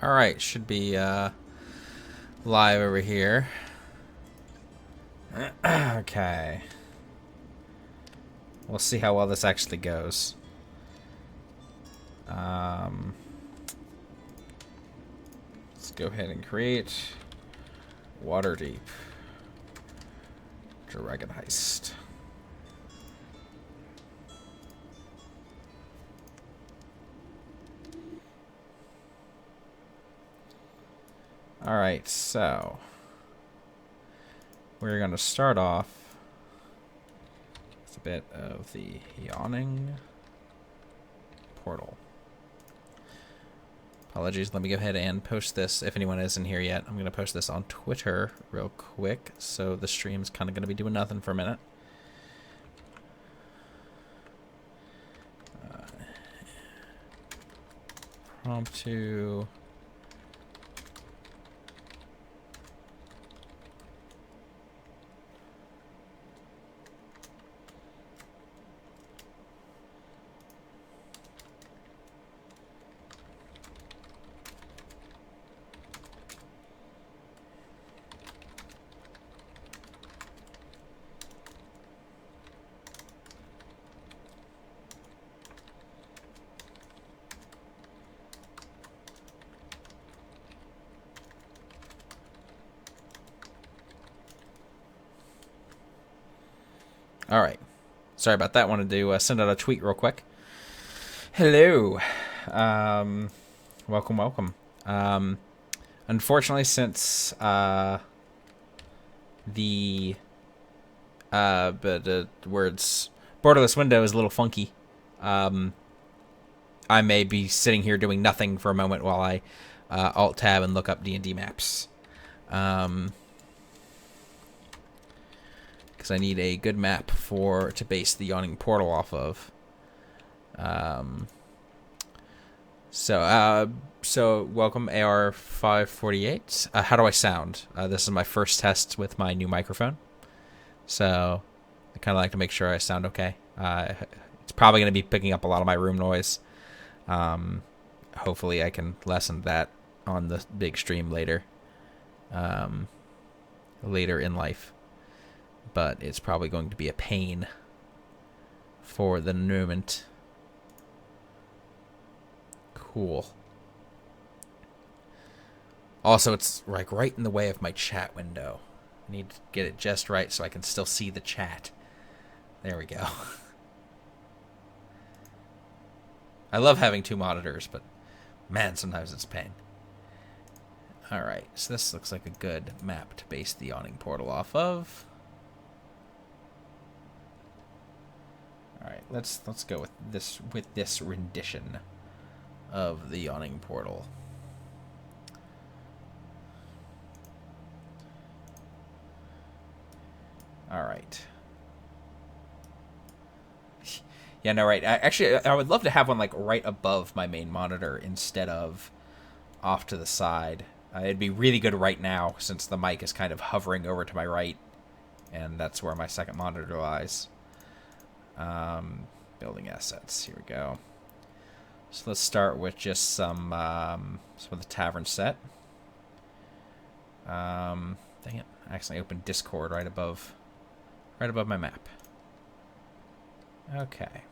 Alright, should be live over here. Okay. We'll see how well this actually goes. Let's go ahead and create Waterdeep Dragon Heist. Alright, so we're going to start off with a bit of the Yawning portal. Apologies, let me go ahead and post this. If anyone isn't here yet, I'm going to post this on Twitter real quick, so the stream's kind of going to be doing nothing for a minute. Impromptu. Alright. Sorry about that. Wanted to send out a tweet real quick. Hello. Welcome, welcome. Unfortunately, since the words borderless window is a little funky, I may be sitting here doing nothing for a moment while I alt-tab and look up D&D maps. Because I need a good map to base the Yawning portal off of. So welcome AR548. How do I sound? This is my first test with my new microphone, so I kind of like to make sure I sound okay. It's probably going to be picking up a lot of my room noise. Hopefully I can lessen that on the big stream later in life. But it's probably going to be a pain for the moment. Cool. Also, it's like right in the way of my chat window. I need to get it just right so I can still see the chat. There we go. I love having two monitors, but man, sometimes it's a pain. Alright, so this looks like a good map to base the Yawning portal off of. Alright, let's go with this rendition of the Yawning portal. Alright. Yeah, no, right. I would love to have one like right above my main monitor instead of off to the side. It'd be really good right now since the mic is kind of hovering over to my right, and that's where my second monitor lies. Building assets. Here we go. So let's start with just some of the tavern set. Dang it! I accidentally opened Discord right above my map. Okay.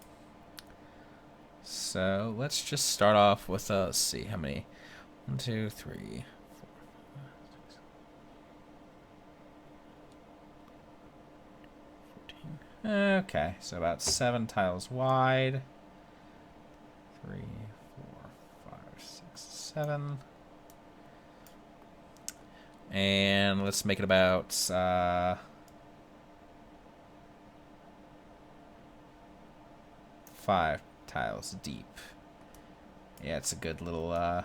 So let's just start off with let's see how many. 1, 2, 3, 4, 5, 6, 14. Okay, so about 7 tiles wide. 3, 4, 5, 6, 7. And let's make it about 5 tiles deep. Yeah, it's a good little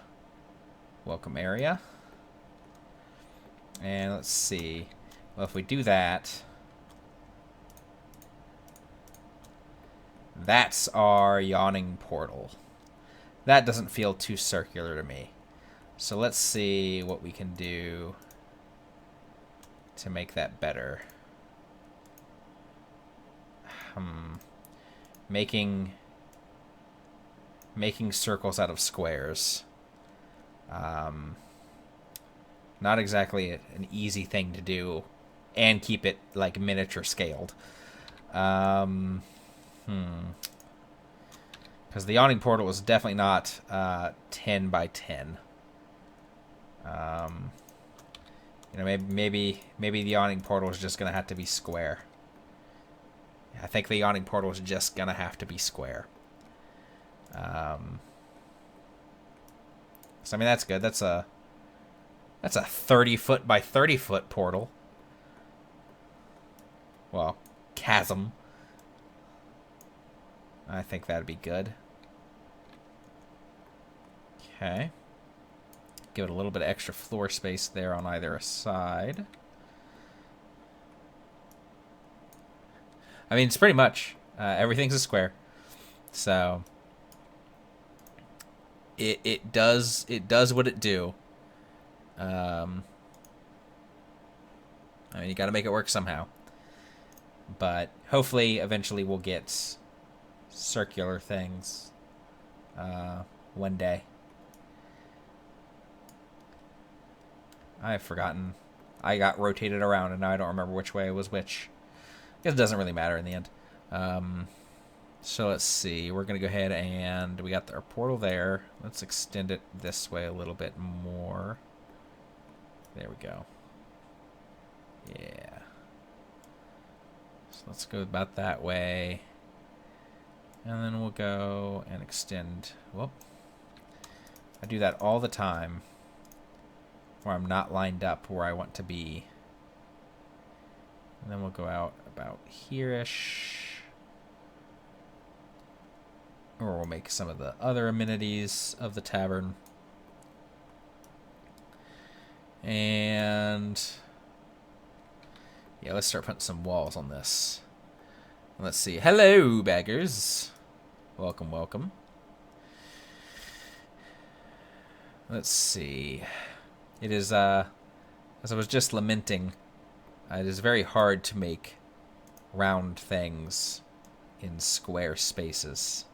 welcome area. And let's see. Well, if we do that, that's our Yawning portal. That doesn't feel too circular to me. So let's see what we can do to make that better. Making circles out of squares. Not exactly an easy thing to do, and keep it like miniature scaled. Because the Yawning Portal is definitely not 10 by 10. Maybe the Yawning Portal is just gonna have to be square. I think the Yawning Portal is just gonna have to be square. So I mean that's good. That's a 30-foot by 30-foot portal. Well, chasm. I think that'd be good. Okay. Give it a little bit of extra floor space there on either side. I mean, it's pretty much everything's a square, so it does what it do. I mean, you got to make it work somehow, but hopefully, eventually, we'll get circular things one day. I've forgotten. I got rotated around, and now I don't remember which way was which. It doesn't really matter in the end. So let's see. We're going to go ahead and we got our portal there. Let's extend it this way a little bit more. There we go. Yeah. So let's go about that way. And then we'll go and extend. Whoop. I do that all the time where I'm not lined up where I want to be. And then we'll go out about here-ish. Or we'll make some of the other amenities of the tavern. And yeah, let's start putting some walls on this. Let's see. Hello, baggers. Welcome, welcome. Let's see. It is, as I was just lamenting, it is very hard to make round things in square spaces.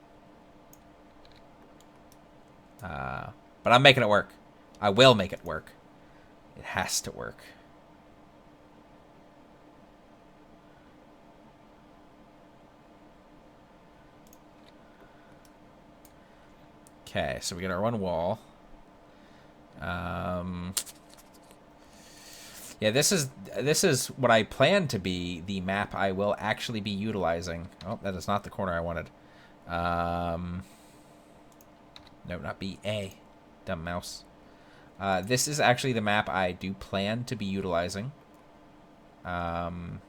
But I'm making it work. I will make it work. It has to work. Okay, so we got our one wall. Yeah, this is what I plan to be the map I will actually be utilizing. Oh, that is not the corner I wanted. No, not B, A. Dumb mouse. This is actually the map I do plan to be utilizing. To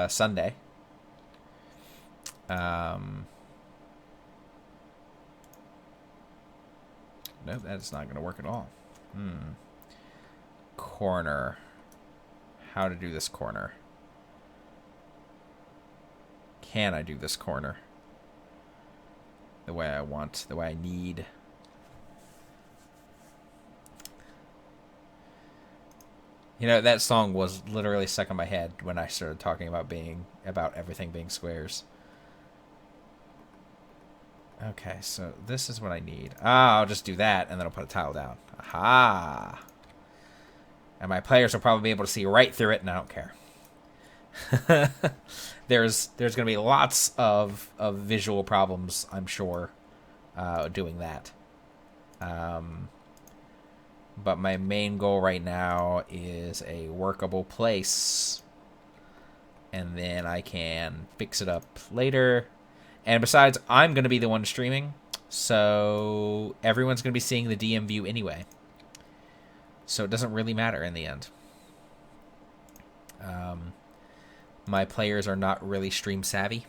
Sunday. Nope, that's not going to work at all. Corner. How to do this corner. Can I do this corner the way I want, the way I need? You know, that song was literally stuck in my head when I started talking about everything being squares. Okay, so this is what I need. I'll just do that, and then I'll put a tile down. Aha! And my players will probably be able to see right through it, and I don't care. There's going to be lots of visual problems, I'm sure, doing that. But my main goal right now is a workable place. And then I can fix it up later. And besides, I'm going to be the one streaming, so everyone's going to be seeing the DM view anyway. So it doesn't really matter in the end. My players are not really stream savvy.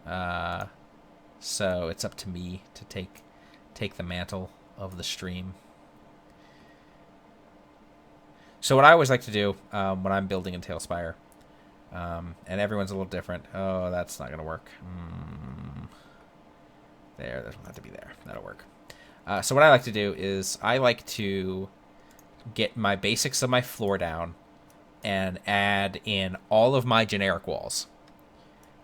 So it's up to me to take the mantle of the stream. So what I always like to do when I'm building in TaleSpire, and everyone's a little different. Oh, that's not going to work. There, that'll have to be there. That'll work. So what I like to do is I like to get my basics of my floor down and add in all of my generic walls.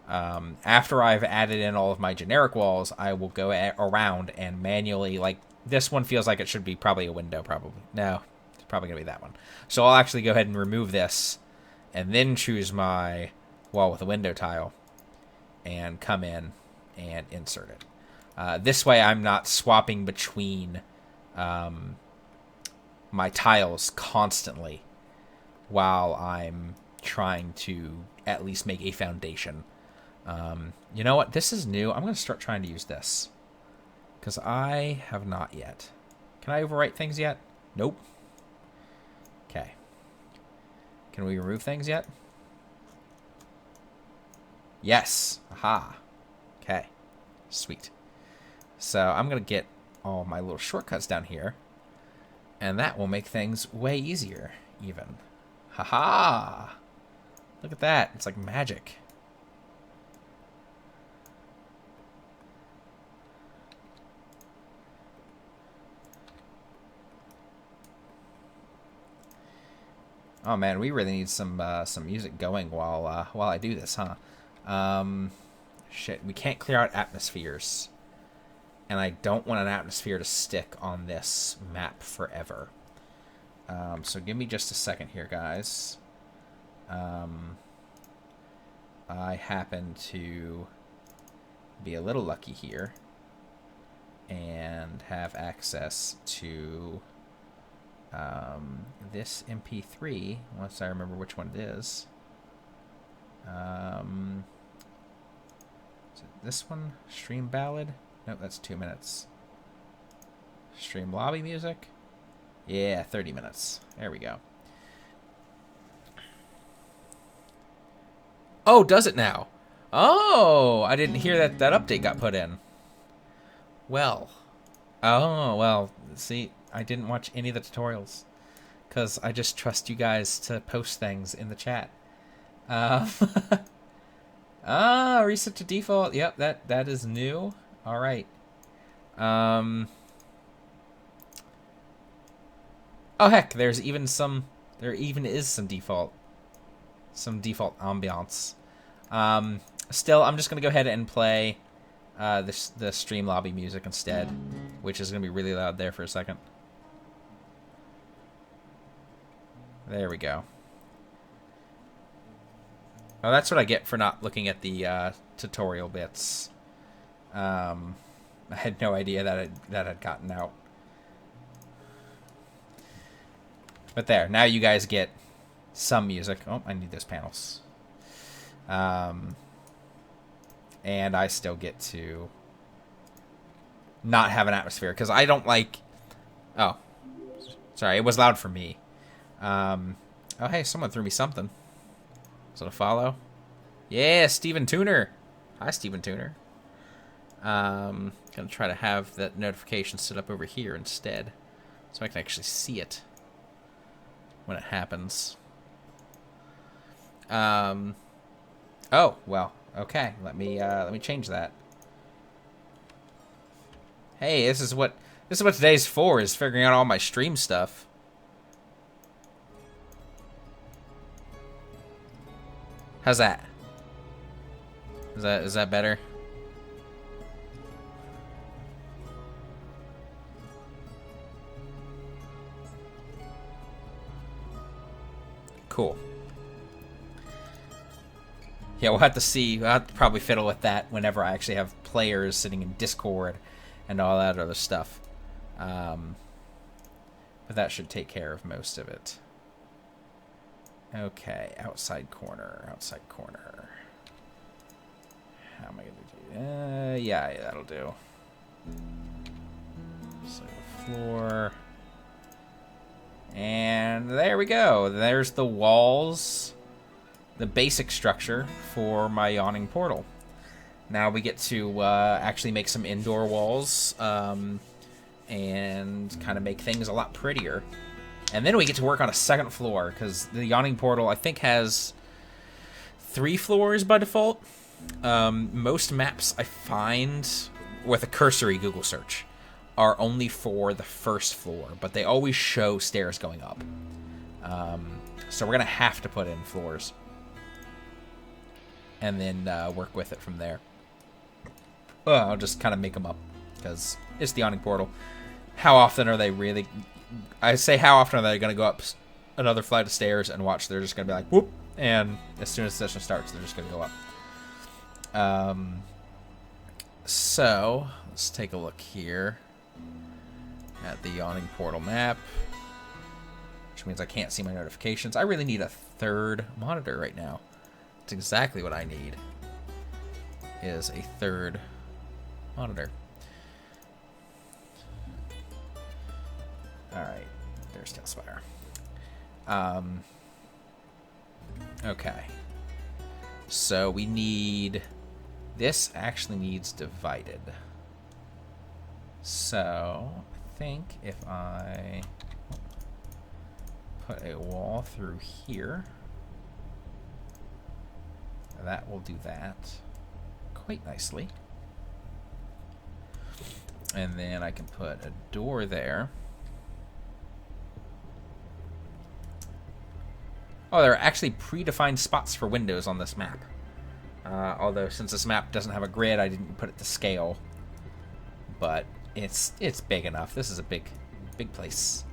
After I've added in all of my generic walls, I will go around and manually, like, this one feels like it should be probably a window, probably. No, it's probably going to be that one. So I'll actually go ahead and remove this, and then choose my wall with a window tile, and come in and insert it. This way I'm not swapping between my tiles constantly while I'm trying to at least make a foundation. You know what? This is new. I'm going to start trying to use this, because I have not yet. Can I overwrite things yet? Nope. Okay. Can we remove things yet? Yes. Aha. Okay. Sweet. So I'm going to get all my little shortcuts down here, and that will make things way easier, even. Haha. Look at that. It's like magic. Oh man, we really need some music going while I do this, huh? Shit, we can't clear out atmospheres, and I don't want an atmosphere to stick on this map forever. So give me just a second here, guys. I happen to be a little lucky here and have access to this MP3, once I remember which one it is. Is it this one? Stream ballad? Nope, that's 2 minutes. Stream lobby music? Yeah, 30 minutes. There we go. Oh, does it now? Oh, I didn't hear that update got put in. Well. Oh, well, see, I didn't watch any of the tutorials, because I just trust you guys to post things in the chat. Reset to default. Yep, that is new. All right. Oh heck, there even is some default ambiance. Still, I'm just gonna go ahead and play the stream lobby music instead, which is gonna be really loud there for a second. There we go. Oh, that's what I get for not looking at the tutorial bits. I had no idea that had gotten out. But there, now you guys get some music. Oh, I need those panels. And I still get to not have an atmosphere, because I don't like... Oh, sorry, it was loud for me. Oh, hey, someone threw me something. Is it a follow? Yeah, Steven Tuner. Hi, Steven Tuner. Gonna try to have that notification set up over here instead, so I can actually see it when it happens. Oh, well, okay. Let me change that. Hey, this is what today's for, is figuring out all my stream stuff. How's that? Is that better? Cool. Yeah, we'll have to see. I'll have to probably fiddle with that whenever I actually have players sitting in Discord and all that other stuff. But that should take care of most of it. Okay, outside corner. How am I going to do? Yeah, that'll do. So floor. And there we go. There's the walls, the basic structure for my Yawning portal. Now we get to actually make some indoor walls and kind of make things a lot prettier. And then we get to work on a second floor, because the Yawning portal, I think, has 3 floors by default. Most maps I find with a cursory Google search are only for the first floor, but they always show stairs going up. So we're going to have to put in floors. and then work with it from there. Well, I'll just kind of make them up because it's the Yawning Portal. How often are they really... I say how often are they going to go up another flight of stairs and watch? They're just going to be like, whoop, and as soon as the session starts, they're just going to go up. So, let's take a look here at the Yawning Portal map, which means I can't see my notifications. I really need a third monitor right now. That's exactly what I need, is a third monitor. Alright, there's TaleSpire. Okay. So we need... This actually needs divided. So, I think if I put a wall through here, that will do that quite nicely. And then I can put a door there. Oh, there are actually predefined spots for windows on this map. Although, since this map doesn't have a grid, I didn't put it to scale. But it's big enough. This is a big place.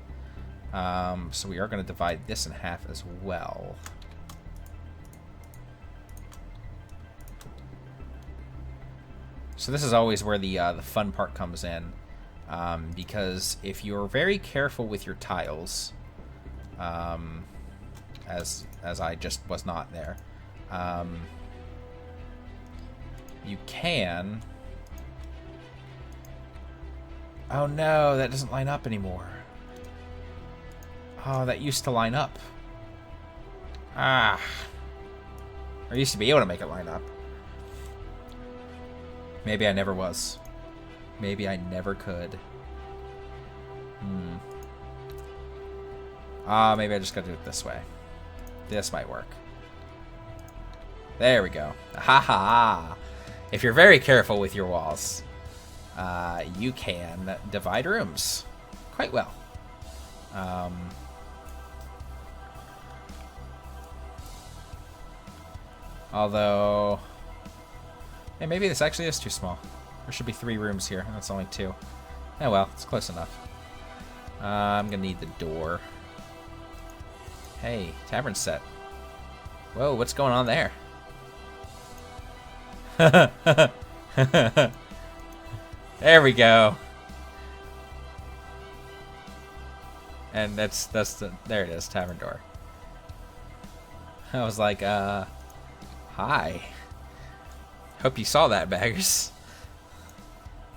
So we are going to divide this in half as well. So this is always where the fun part comes in. Because if you're very careful with your tiles, as I just was not there, you can... Oh no, that doesn't line up anymore. Oh, that used to line up. Ah. I used to be able to make it line up. Maybe I never was. Maybe I never could. Maybe I just gotta do it this way. This might work. There we go. Ha ha! If you're very careful with your walls, you can divide rooms quite well. Although, hey, maybe this actually is too small. There should be 3 rooms here, and it's only 2. Oh well, it's close enough. I'm gonna need the door. Hey, tavern set. Whoa, what's going on there? There we go. And that's there it is, tavern door. I was like, hi. Hope you saw that, baggers.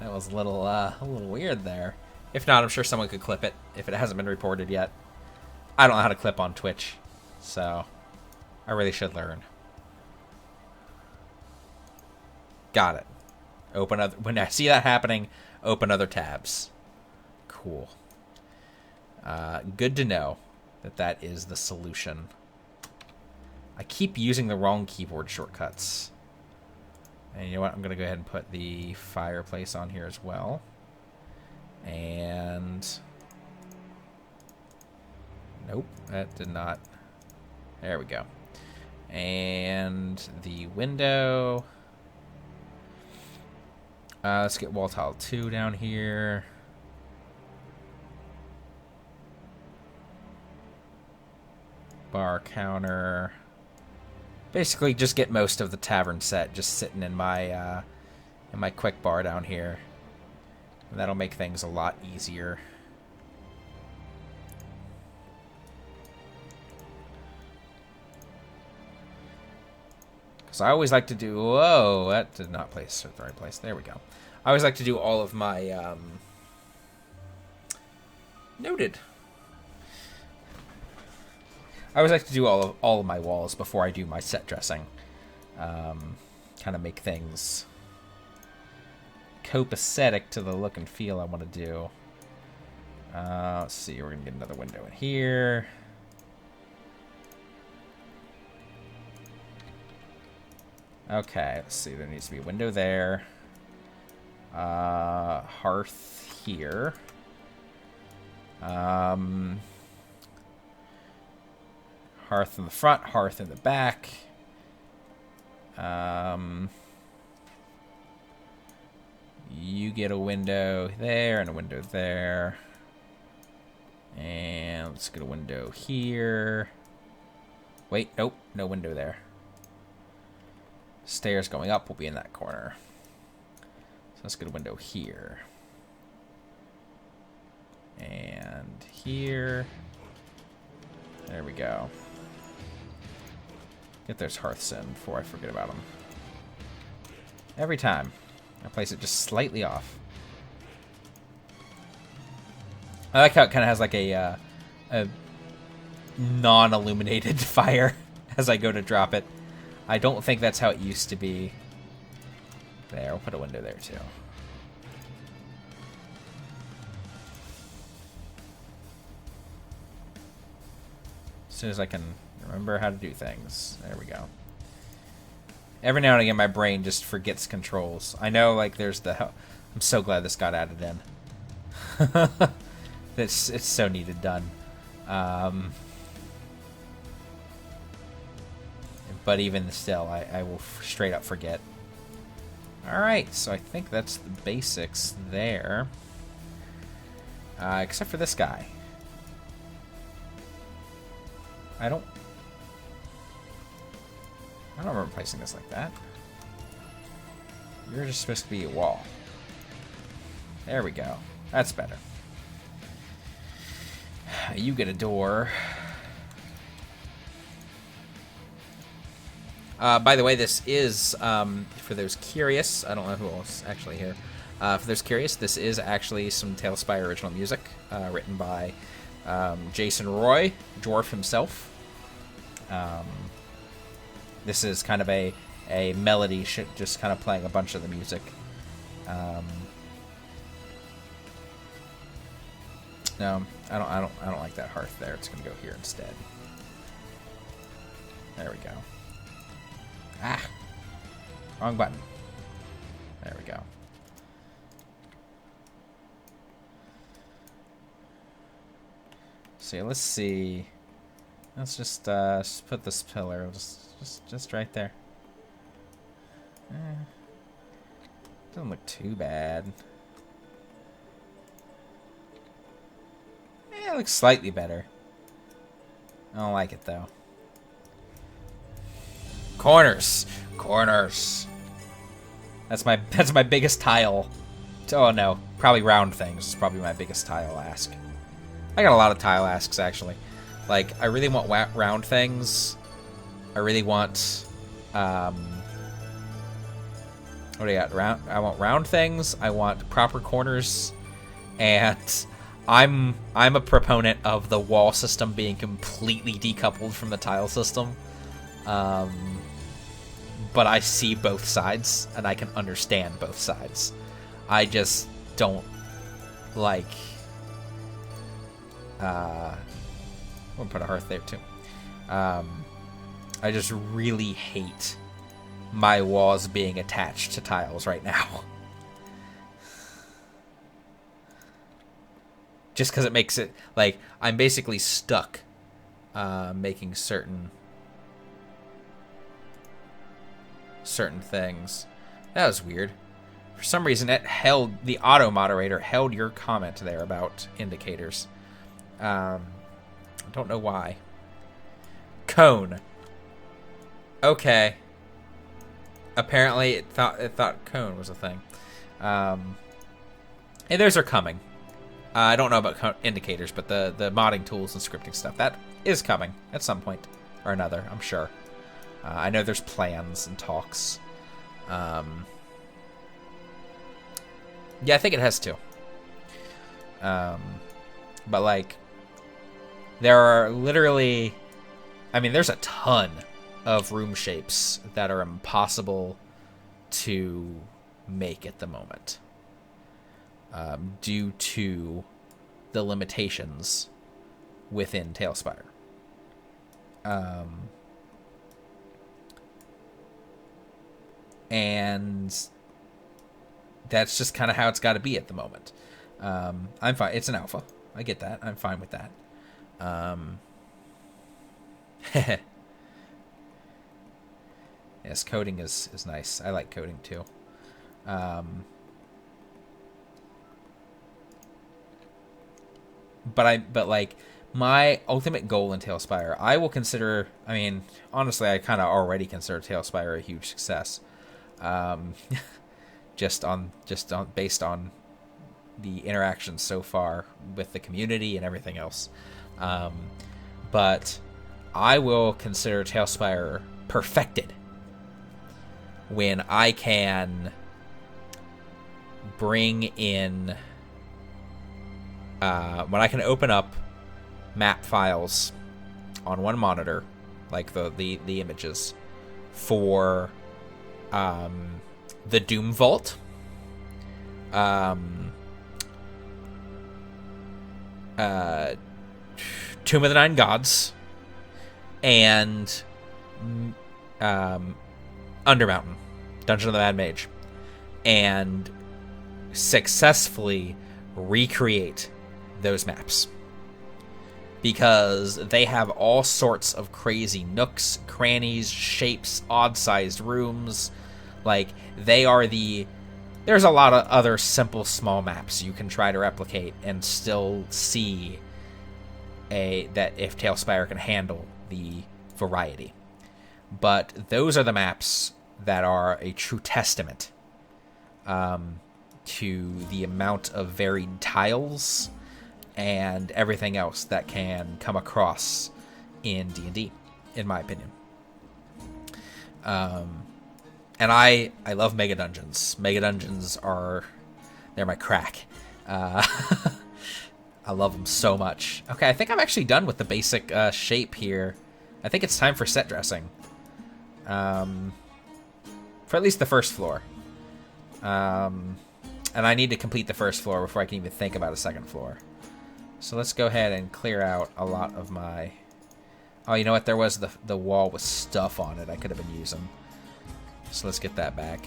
That was a little weird there. If not, I'm sure someone could clip it if it hasn't been reported yet. I don't know how to clip on Twitch, so I really should learn. Got it. Open other, when I see that happening, open other tabs. Cool. Good to know that that is the solution. I keep using the wrong keyboard shortcuts. And you know what? I'm going to go ahead and put the fireplace on here as well. And... Nope, that did not... There we go. And the window... let's get wall tile 2 down here. Bar counter. Basically, just get most of the tavern set just sitting in my quick bar down here. And that'll make things a lot easier. Because I always like to do... Whoa, that did not place at the right place. There we go. I always like to do all of my... Noted. I always like to do all of my walls before I do my set dressing. Kind of make things copacetic to the look and feel I want to do. Let's see, we're going to get another window in here. Okay, let's see, there needs to be a window there. Hearth here. Hearth in the front, hearth in the back. You get a window there and a window there. And let's get a window here. Wait, nope, no window there. Stairs going up will be in that corner. So let's get a window here. And here. There we go. Get those hearths in before I forget about them. Every time. I place it just slightly off. I like how it kind of has like a non-illuminated fire as I go to drop it. I don't think that's how it used to be. There, we'll put a window there too. As soon as I can remember how to do things. There we go. Every now and again, my brain just forgets controls. I know, like, there's the... I'm so glad this got added in. It's so needed done. But even still, I will straight up forget. Alright, so I think that's the basics there. Except for this guy. I don't remember placing this like that. You're just supposed to be a wall. There we go. That's better. You get a door. By the way, this is, for those curious, I don't know who else actually here. For those curious, this is actually some TaleSpire original music, written by Jason Roy, Dwarf himself. This is kind of a melody, just kind of playing a bunch of the music. No, I don't like that hearth there. It's gonna go here instead. There we go. Ah, wrong button. There we go. So let's see. Let's just put this pillar just right there. Doesn't look too bad. It looks slightly better. I don't like it though. Corners. That's my biggest tile. Oh no, probably round things is probably my biggest tile ask. I got a lot of tile asks actually. Like, I really want round things. I really want, what do you got? I want round things. I want proper corners, and I'm a proponent of the wall system being completely decoupled from the tile system. But I see both sides, and I can understand both sides. I just don't like. We'll put a hearth there too. I just really hate my walls being attached to tiles right now. Just because it makes it, like, I'm basically stuck making certain things. That was weird. For some reason, the auto moderator held your comment there about indicators. I don't know why. Cone. Okay. Apparently, it thought cone was a thing. Hey, those are coming. I don't know about indicators, but the modding tools and scripting stuff, that is coming at some point or another, I'm sure. I know there's plans and talks. Yeah, I think it has to. But, like, there are literally... I mean, there's a ton of room shapes that are impossible to make at the moment. Due to the limitations within TaleSpire. And that's just kind of how it's got to be at the moment. I'm fine. It's an alpha. I get that. I'm fine with that. Yes, coding is nice. I like coding too. But like my ultimate goal in TaleSpire, I will consider. I mean, honestly, I kind of already consider TaleSpire a huge success. Um, just on based on the interactions so far with the community and everything else. Um, but I will consider TaleSpire perfected when I can bring in when I can open up map files on one monitor, like the images for the Doom Vault, Tomb of the Nine Gods, and Undermountain, Dungeon of the Mad Mage, and successfully recreate those maps. Because they have all sorts of crazy nooks, crannies, shapes, odd-sized rooms. Like, they are there's a lot of other simple small maps you can try to replicate and still see that if TaleSpire can handle the variety. But those are the maps that are a true testament to the amount of varied tiles and everything else that can come across in D&D, in my opinion. And I love Mega Dungeons. Mega Dungeons they're my crack. I love them so much. Okay, I think I'm actually done with the basic shape here. I think it's time for set dressing. For at least the first floor. And I need to complete the first floor before I can even think about a second floor. So let's go ahead and clear out a lot of my... Oh, you know what? There was the wall with stuff on it I could have been using. So let's get that back.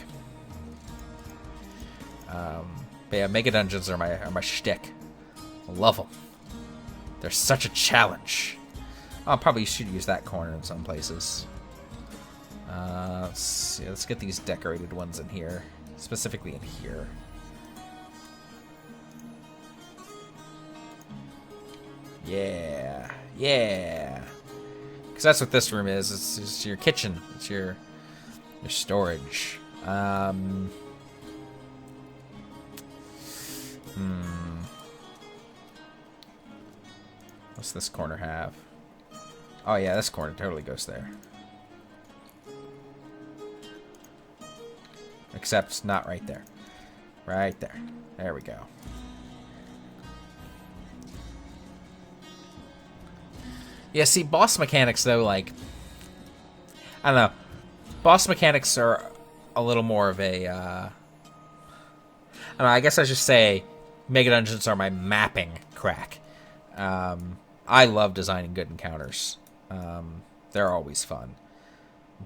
But yeah, Mega Dungeons are my shtick. I love them. They're such a challenge. Oh, I probably should use that corner in some places. Let's see. Let's get these decorated ones in here. Specifically in here. Yeah. Yeah. Because that's what this room is. It's your kitchen. It's your storage. What's this corner have? Oh yeah, this corner totally goes there. Except not right there. Right there. There we go. Yeah, see, boss mechanics, though, like... I don't know. Boss mechanics are a little more of a... I don't know, I guess I should say Mega Dungeons are my mapping crack. I love designing good encounters. They're always fun.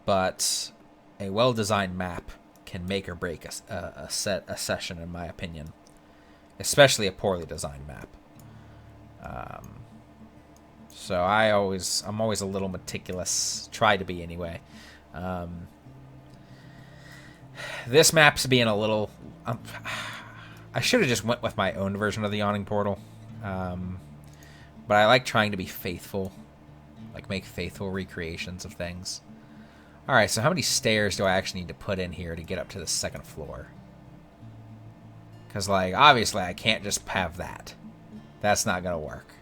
But a well-designed map can make or break a session, in my opinion. Especially a poorly designed map. So I'm always a little meticulous. Try to be, anyway. This map's being a little... I should have just went with my own version of the Yawning Portal. But I like trying to be faithful. Like, make faithful recreations of things. Alright, so how many stairs do I actually need to put in here to get up to the second floor? Because, like, obviously I can't just have that. That's not going to work.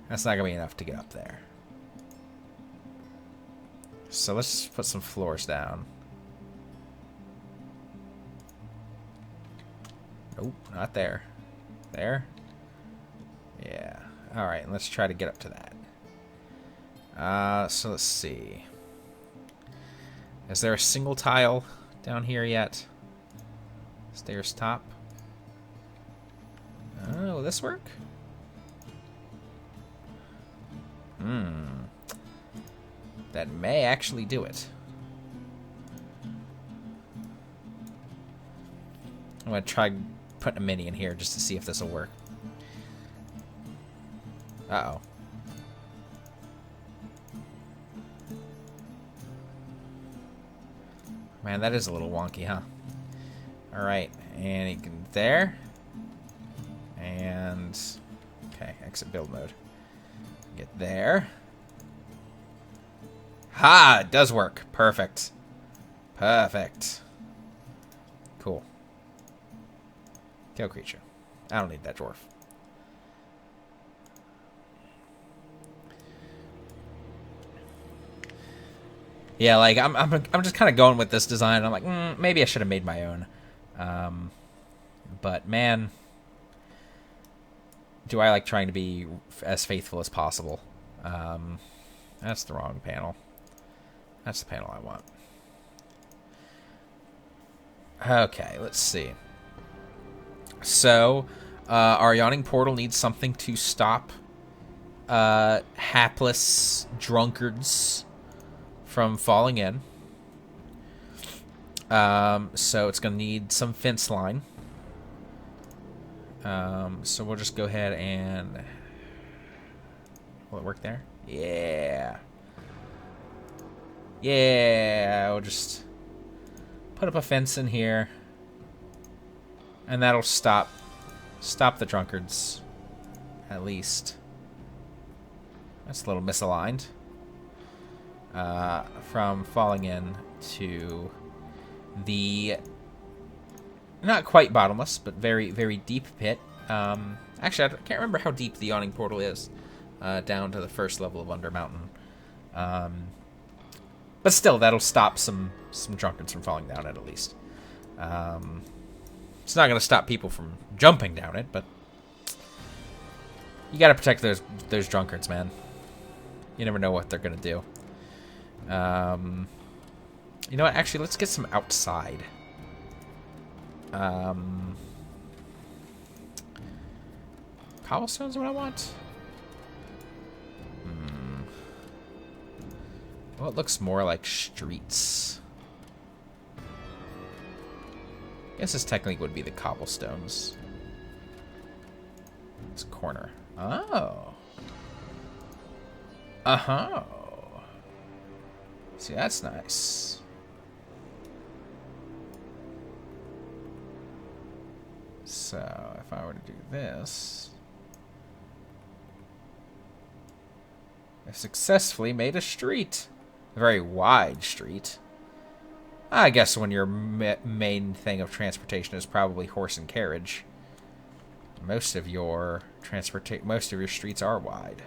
That's not going to be enough to get up there. So let's put some floors down. Nope, not there. There? Yeah. Alright, let's try to get up to that. So let's see. Is there a single tile down here yet? Stairs top. Oh, will this work? That may actually do it. I'm going to try putting a mini in here just to see if this will work. Uh-oh. Man, that is a little wonky, huh? Alright, and you can there. And okay, exit build mode. Get there. Ha! It does work. Perfect. Perfect. Cool. Kill creature. I don't need that dwarf. Yeah, like I'm just kind of going with this design. I'm like, maybe I should have made my own. But man, do I like trying to be as faithful as possible. That's the wrong panel. That's the panel I want. Okay, let's see. So, our Yawning Portal needs something to stop hapless drunkards from falling in. So it's going to need some fence line. So we'll just go ahead and... Will it work there? Yeah. Yeah, we'll just put up a fence in here. And that'll stop the drunkards, at least. That's a little misaligned. From falling in to the not quite bottomless, but very, very deep pit. Actually, I can't remember how deep the Yawning Portal is, down to the first level of Undermountain. But still, that'll stop some drunkards from falling down it, at least. It's not going to stop people from jumping down it, but you got to protect those drunkards, man. You never know what they're going to do. You know what? Actually, let's get some outside. Cobblestone's what I want? Well, it looks more like streets. I guess this technically would be the cobblestones. It's a corner. Oh. Uh-huh. See, that's nice. So, if I were to do this... I successfully made a street. A very wide street. I guess when your main thing of transportation is probably horse and carriage, most of your streets are wide.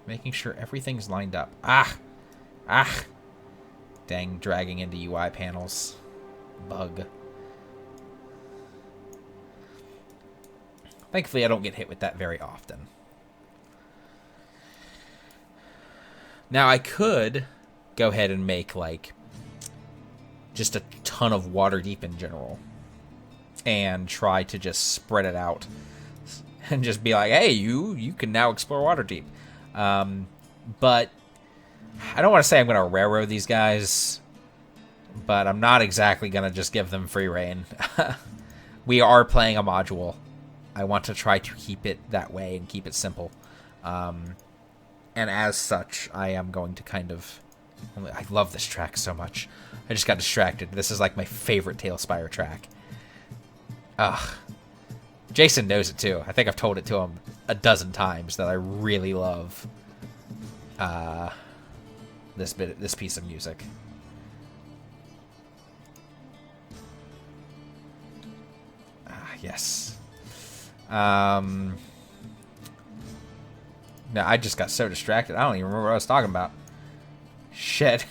Making sure everything's lined up. Ah! Dang, dragging into UI panels. Bug. Thankfully, I don't get hit with that very often. Now, I could go ahead and make, like, just a ton of Waterdeep in general. And try to just spread it out. And just be like, hey, you can now explore Waterdeep. But I don't want to say I'm going to railroad these guys. But I'm not exactly going to just give them free reign. We are playing a module. I want to try to keep it that way and keep it simple. And as such, I am going to kind of... I love this track so much. I just got distracted. This is like my favorite TaleSpire track. Ugh. Jason knows it too. I think I've told it to him a dozen times that I really love this piece of music. Yes. No, I just got so distracted. I don't even remember what I was talking about. Shit.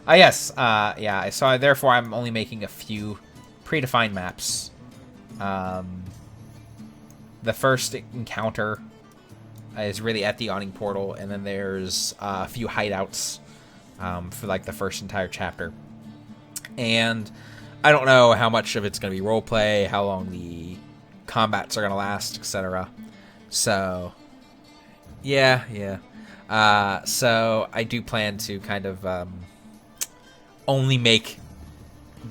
Yes. Yeah. So therefore, I'm only making a few predefined maps. The first encounter is really at the Yawning Portal, and then there's a few hideouts for like the first entire chapter. And I don't know how much of it's going to be roleplay, how long the combats are going to last, etc. So, yeah. So I do plan to kind of only make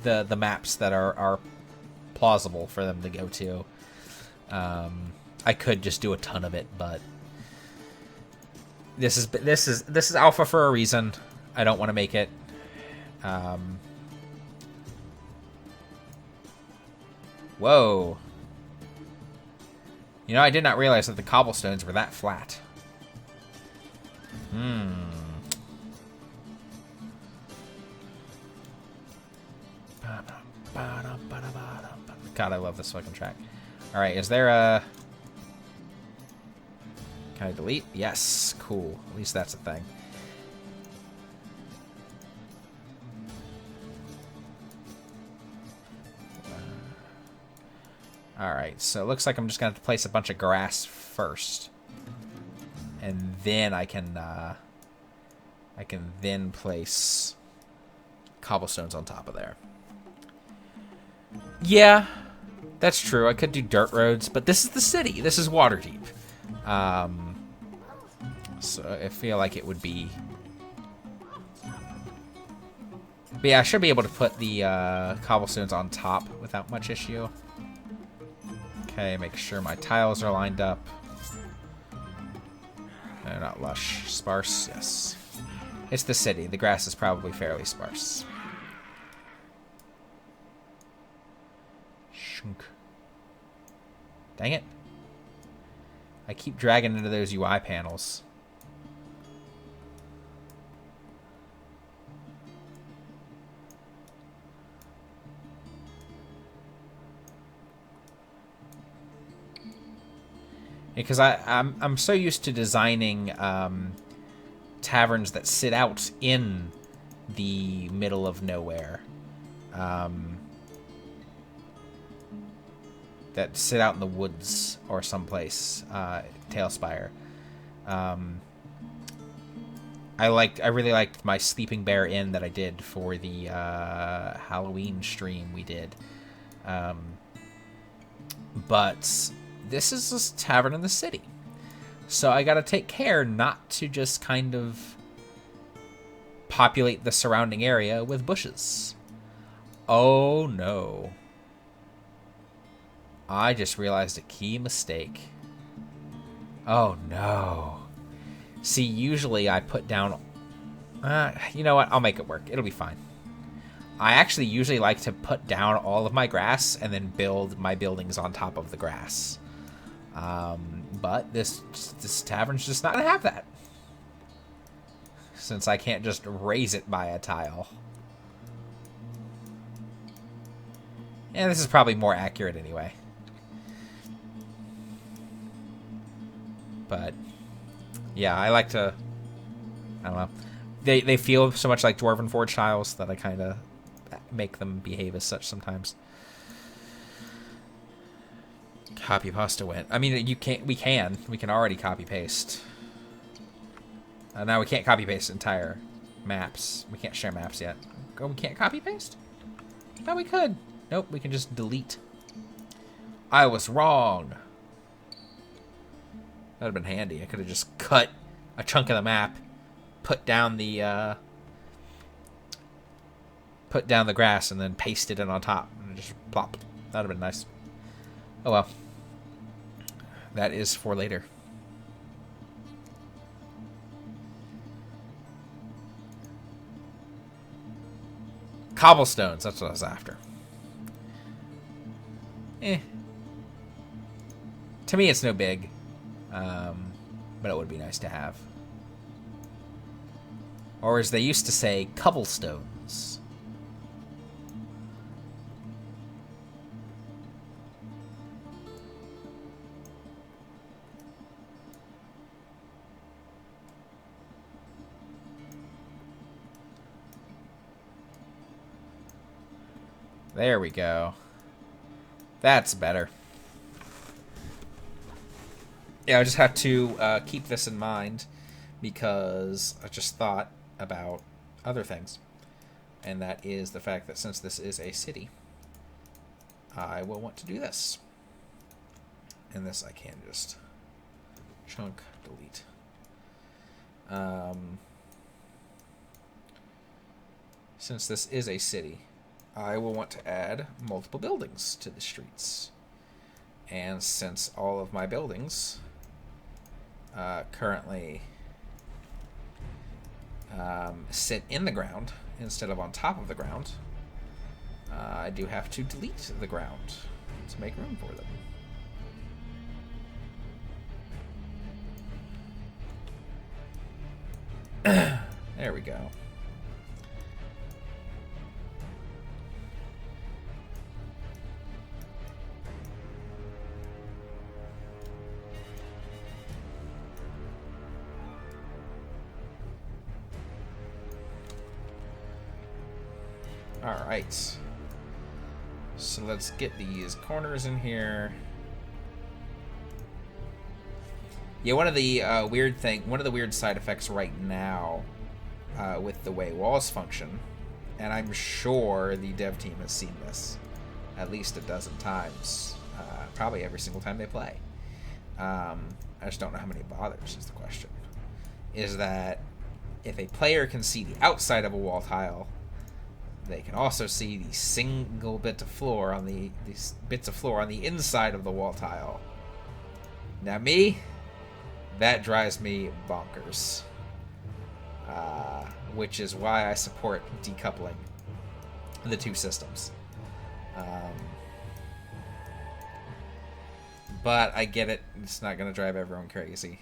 the maps that are plausible for them to go to. I could just do a ton of it, but this is alpha for a reason. I don't want to make it. Whoa. You know, I did not realize that the cobblestones were that flat. God, I love this fucking track. Alright, is there a... Can I delete? Yes, cool. At least that's a thing. Alright, so it looks like I'm just going to have to place a bunch of grass first. And then I can then place cobblestones on top of there. Yeah, that's true. I could do dirt roads, but this is the city. This is Waterdeep. So I feel like it would be... But yeah, I should be able to put the cobblestones on top without much issue. Okay, make sure my tiles are lined up. They're not lush. Sparse, yes. It's the city. The grass is probably fairly sparse. Shunk. Dang it. I keep dragging into those UI panels. Because I'm so used to designing taverns that sit out in the middle of nowhere, that sit out in the woods or someplace. TaleSpire. I really liked my Sleeping Bear Inn that I did for the Halloween stream we did, but this is a tavern in the city. So I gotta take care not to just kind of populate the surrounding area with bushes. Oh no. I just realized a key mistake. Oh no. See, usually I put down... you know what? I'll make it work. It'll be fine. I actually usually like to put down all of my grass and then build my buildings on top of the grass. But this tavern's just not gonna have that, since I can't just raise it by a tile. Yeah, this is probably more accurate anyway. But yeah, I like to... I don't know. They feel so much like Dwarven Forge tiles that I kind of make them behave as such sometimes. Copy pasta went. I mean, you can't. We can already copy paste. Now we can't copy paste entire maps. We can't share maps yet. Oh, we can't copy paste? No, we could. Nope, we can just delete. I was wrong. That'd have been handy. I could have just cut a chunk of the map, put down the grass, and then pasted it on top, and just plop. That'd have been nice. Oh well. That is for later. Cobblestones, that's what I was after. To me, it's no big. But it would be nice to have. Or as they used to say, cobblestones. There we go. That's better. Yeah, I just have to keep this in mind because I just thought about other things. And that is the fact that since this is a city, I will want to do this. And this I can just chunk delete. Since this is a city, I will want to add multiple buildings to the streets. And since all of my buildings currently sit in the ground instead of on top of the ground, I do have to delete the ground to make room for them. There we go. Alright. So let's get these corners in here. Yeah, one of the weird side effects right now with the way walls function, and I'm sure the dev team has seen this at least a dozen times, probably every single time they play. I just don't know how many bothers is the question. Is that if a player can see the outside of a wall tile, they can also see the single bit of floor on these bits of floor on the inside of the wall tile. Now me, that drives me bonkers. Which is why I support decoupling the two systems. But I get it. It's not going to drive everyone crazy.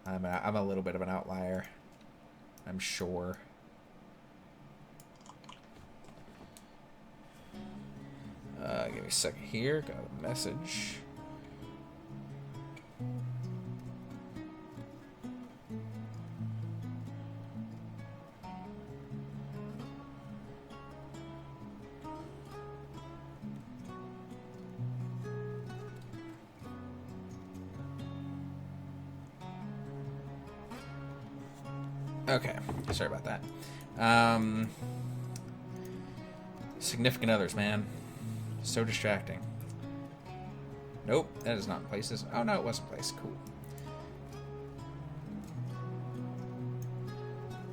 I'm a little bit of an outlier, I'm sure. Give me a second here. Got a message. Okay, sorry about that. Significant others, man. So distracting. Nope, that is not places. Oh no, it wasn't place. Cool.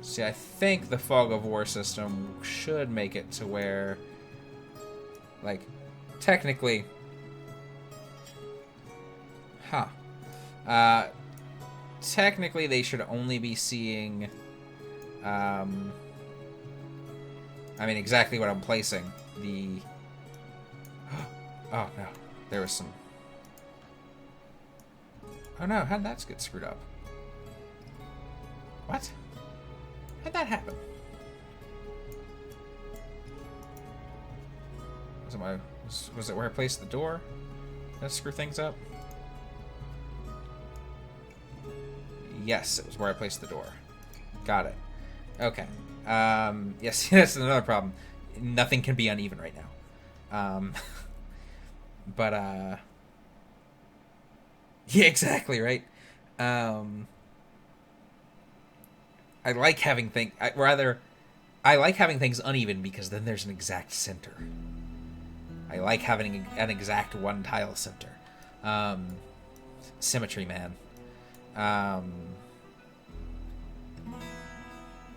See, I think the Fog of War system should make it to where, like, technically... technically they should only be seeing... I mean, exactly what I'm placing. The... Oh, no. There was some... Oh, no. How'd that get screwed up? What? How'd that happen? Was it where I placed the door? Did that screw things up? Yes, it was where I placed the door. Got it. Okay. Yes, that's another problem. Nothing can be uneven right now. But, yeah, exactly, right? I like having I like having things uneven because then there's an exact center. I like having an exact one tile center. Symmetry, man.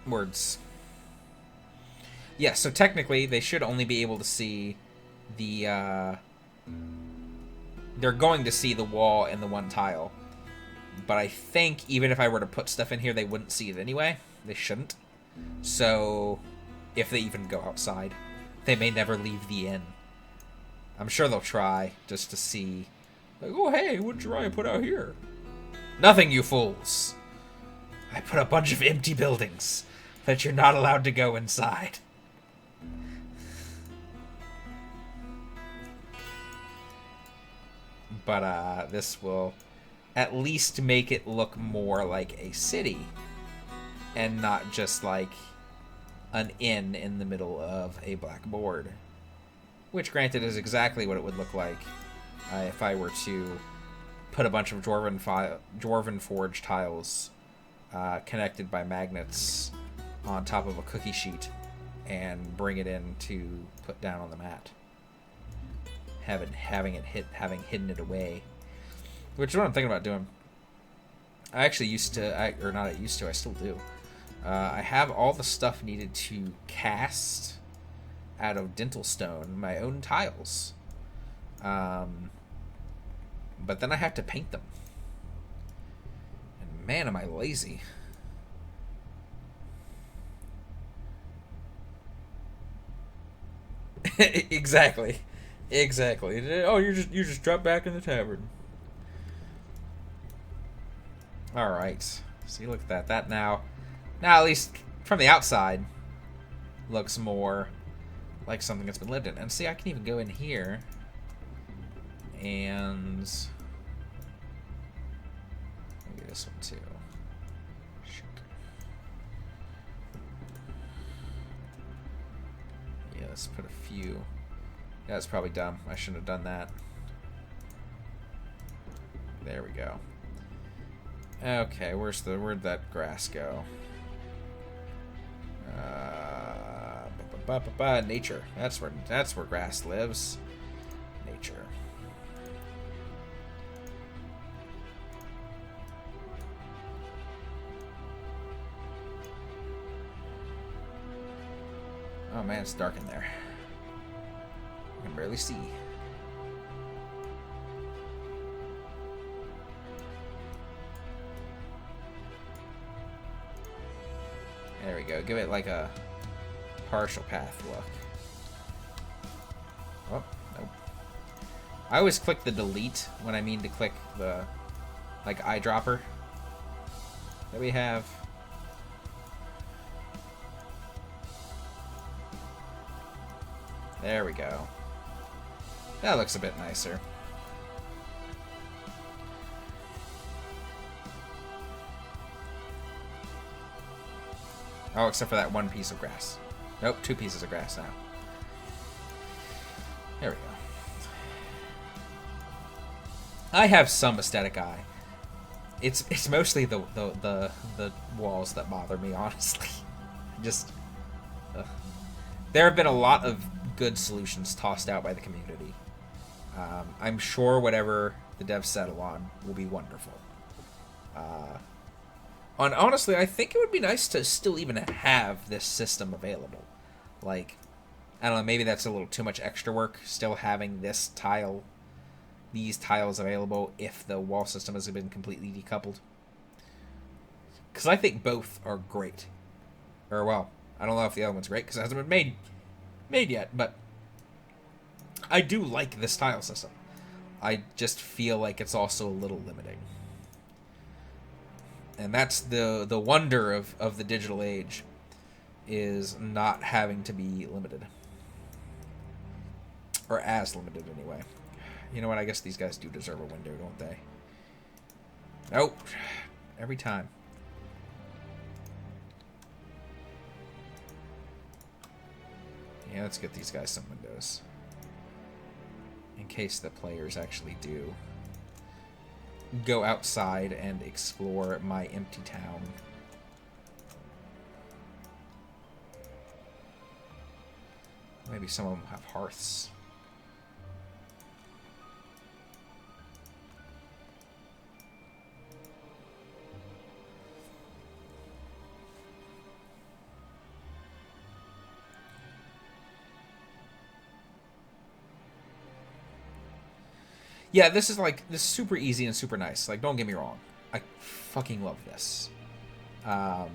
Words. Yeah, so technically they should only be able to see the, they're going to see the wall and the one tile. But I think even if I were to put stuff in here, they wouldn't see it anyway. They shouldn't. So, if they even go outside, they may never leave the inn. I'm sure they'll try, just to see. Like, oh hey, what'd you put out here? Nothing, you fools. I put a bunch of empty buildings that you're not allowed to go inside. But, this will at least make it look more like a city and not just like an inn in the middle of a black board. Which, granted, is exactly what it would look like if I were to put a bunch of Dwarven Forge tiles connected by magnets on top of a cookie sheet and bring it in to put down on the mat. Having hidden it away. Which is what I'm thinking about doing. I actually I still do. I have all the stuff needed to cast out of dental stone, my own tiles. But then I have to paint them. And man, am I lazy. Exactly. Oh, you just drop back in the tavern. All right. See, look at that. That now at least from the outside, looks more like something that's been lived in. And see, I can even go in here and maybe this one too. Shoot. Yeah, let's put a few. Yeah, that's probably dumb. I shouldn't have done that. There we go. Okay, where'd that grass go? Nature. That's where grass lives. Nature. Oh man, it's dark in there. I can barely see. There we go. Give it like a partial path look. Oh, nope. I always click the delete when I mean to click the like eyedropper that we have. There we go. That looks a bit nicer. Oh, except for that one piece of grass. Nope, 2 pieces of grass now. There we go. I have some aesthetic eye. It's mostly the walls that bother me, honestly. Just there have been a lot of good solutions tossed out by the community. I'm sure whatever the devs settle on will be wonderful. And honestly, I think it would be nice to still even have this system available. Like, I don't know, maybe that's a little too much extra work, still having these tiles available if the wall system has been completely decoupled. Because I think both are great. Or, well, I don't know if the other one's great because it hasn't been made yet, but I do like this tile system. I just feel like it's also a little limiting. And that's the wonder of the digital age, is not having to be limited. Or as limited, anyway. You know what? I guess these guys do deserve a window, don't they? Nope. Every time. Yeah, let's get these guys some windows. In case the players actually do go outside and explore my empty town. Maybe some of them have hearths. Yeah, this is super easy and super nice. Like, don't get me wrong. I fucking love this. I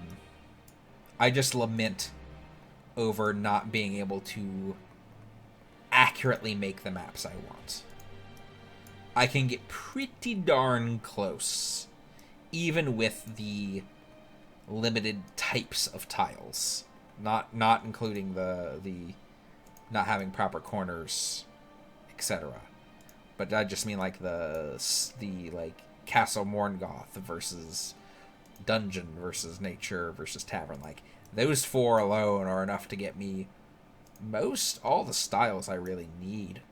just lament over not being able to accurately make the maps I want. I can get pretty darn close, even with the limited types of tiles. Not including the not having proper corners, etc. But I just mean like the like Castle Morngoth versus Dungeon versus Nature versus Tavern. Like, those 4 alone are enough to get me all the styles I really need.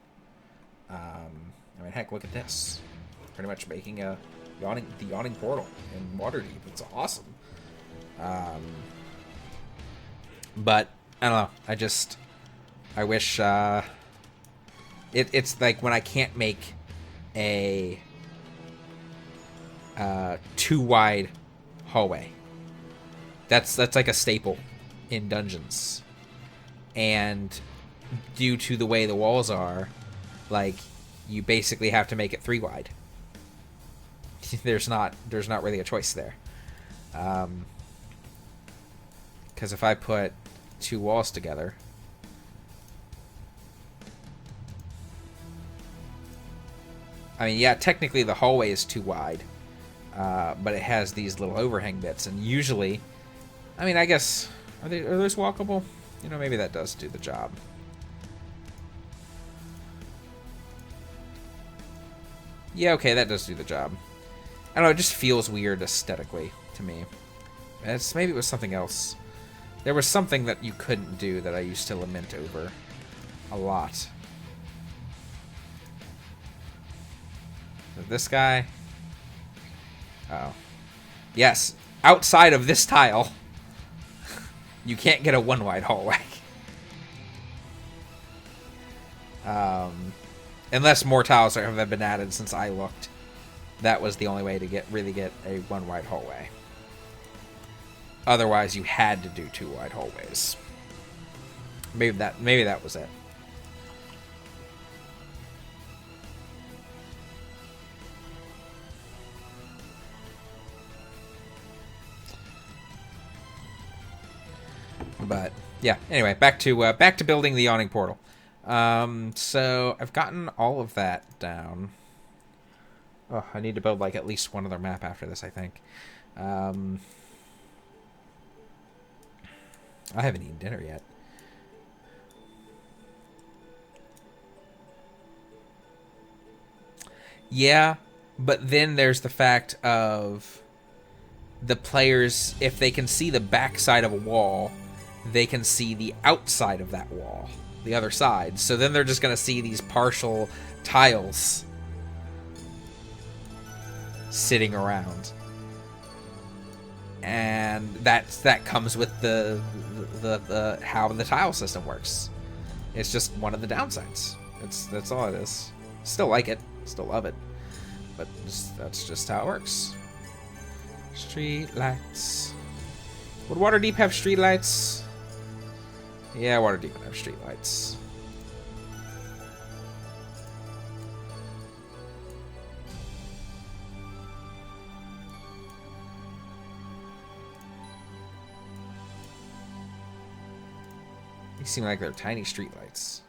I mean, heck, look at this. Pretty much making the Yawning Portal in Waterdeep. It's awesome. But I don't know. I wish. It's like when I can't make a too wide hallway. That's like a staple in dungeons, and due to the way the walls are, like, you basically have to make it 3 wide. There's not really a choice there. Because if I put 2 walls together, I mean, yeah, technically the hallway is too wide, but it has these little overhang bits, and usually, I mean, I guess, are those walkable? You know, maybe that does do the job. Yeah, okay, that does do the job. I don't know, it just feels weird aesthetically to me. Maybe it was something else. There was something that you couldn't do that I used to lament over a lot. This guy? Oh. Yes, outside of this tile, you can't get a 1 wide hallway. Unless more tiles have been added since I looked. That was the only way to really get a 1 wide hallway. Otherwise, you had to do 2 wide hallways. Maybe that was it. But yeah, anyway, back to building the Yawning portal. So I've gotten all of that down. Oh, I need to build like at least one other map after this, I think. I haven't eaten dinner yet. Yeah, but then there's the fact of the players, if they can see the backside of a wall, they can see the outside of that wall, the other side. So then they're just going to see these partial tiles sitting around. And that comes with the how the tile system works. It's just one of the downsides. That's all it is. Still like it, still love it, but that's just how it works. Street lights. Would Waterdeep have street lights? Yeah, Waterdeep would have street lights. They seem like they're tiny streetlights.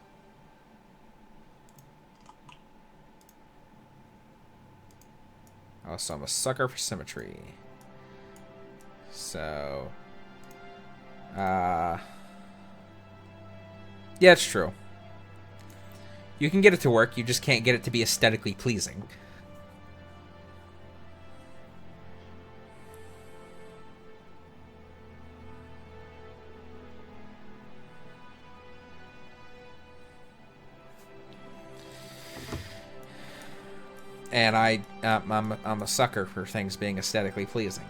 Also, I'm a sucker for symmetry. So, yeah, it's true. You can get it to work, you just can't get it to be aesthetically pleasing. And I'm a sucker for things being aesthetically pleasing.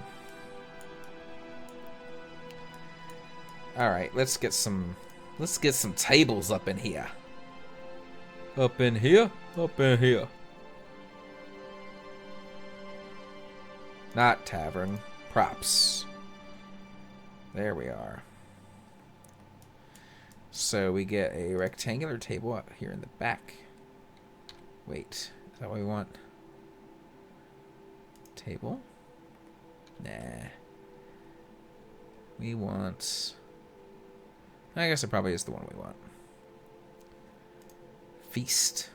All right, let's get some tables up in here. Up in here, up in here. Not tavern, props. There we are. So we get a rectangular table up here in the back. Wait, is that what we want? Table? Nah. We want... I guess it probably is the one we want. Feast.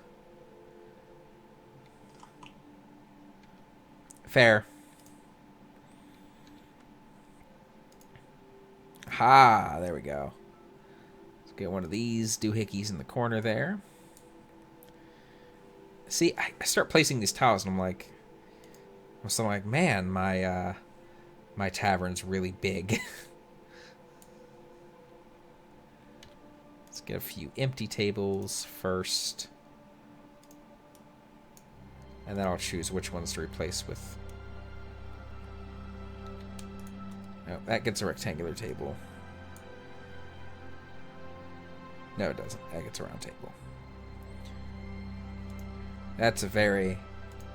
Fair. Ha! There we go. Let's get one of these doohickeys in the corner there. See, I start placing these tiles and I'm like... So I'm like, man, my tavern's really big. Let's get a few empty tables first. And then I'll choose which ones to replace with. Oh, that gets a rectangular table. No, it doesn't. That gets a round table. That's a very...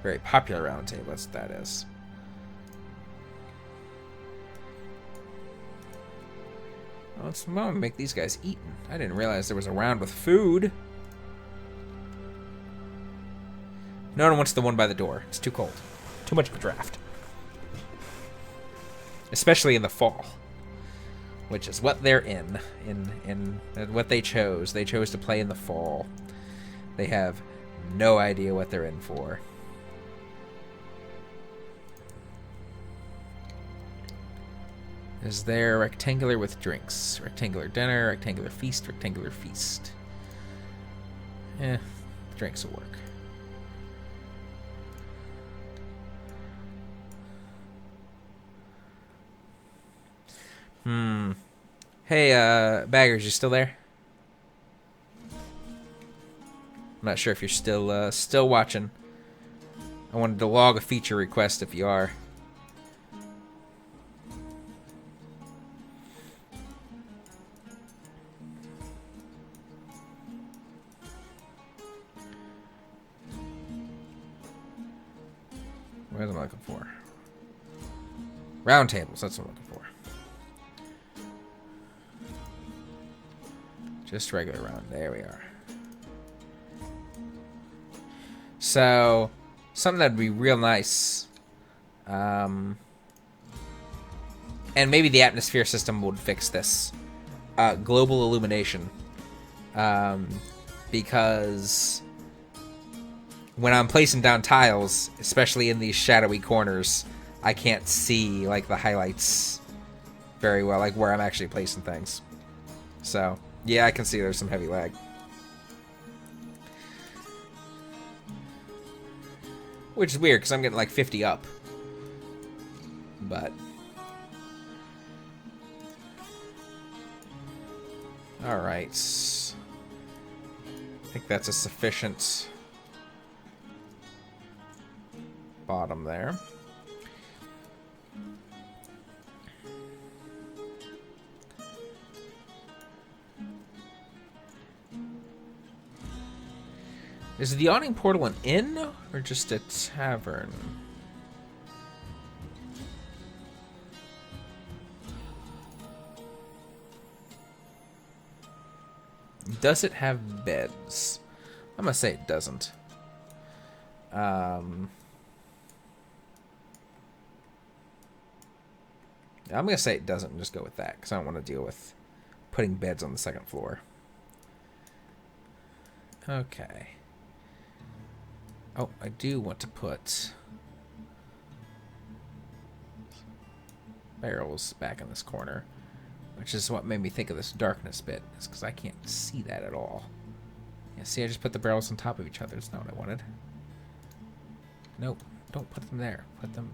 very popular round table, that's what that is. Let's make these guys eating. I didn't realize there was a round with food. No one wants the one by the door. It's too cold. Too much of a draft. Especially in the fall. Which is what they're in what they chose. They chose to play in the fall. They have no idea what they're in for. Is there rectangular with drinks? Rectangular dinner, rectangular feast, rectangular feast. Drinks will work. Hey, Baggers, you still there? I'm not sure if you're still watching. I wanted to log a feature request if you are. What am I looking for? Round tables, that's what I'm looking for. Just regular round. There we are. So, something that'd be real nice. And maybe the atmosphere system would fix this. Global illumination. Because when I'm placing down tiles, especially in these shadowy corners, I can't see like the highlights very well, like where I'm actually placing things. So, yeah, I can see there's some heavy lag. Which is weird, because I'm getting like 50 up. But alright. I think that's a sufficient bottom there. Is the Yawning Portal an inn or just a tavern? Does it have beds? I'm gonna say it doesn't. I'm gonna say it doesn't and just go with that because I don't want to deal with putting beds on the second floor. Okay. Oh, I do want to put barrels back in this corner, which is what made me think of this darkness bit, is because I can't see that at all. Yeah, see, I just put the barrels on top of each other. That's not what I wanted. Nope, don't put them there. Put them...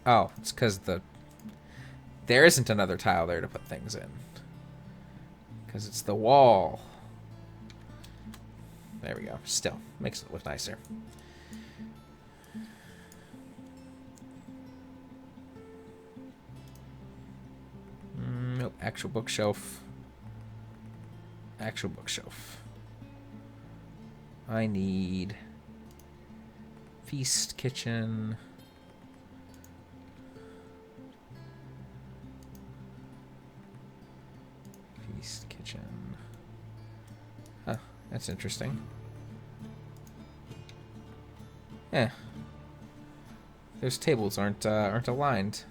Oh, it's because there isn't another tile there to put things in. Because it's the wall. There we go. Still, makes it look nicer. Nope, actual bookshelf. Actual bookshelf. I need feast, kitchen. Feast, kitchen. Huh, that's interesting. Yeah. Those tables aren't aligned.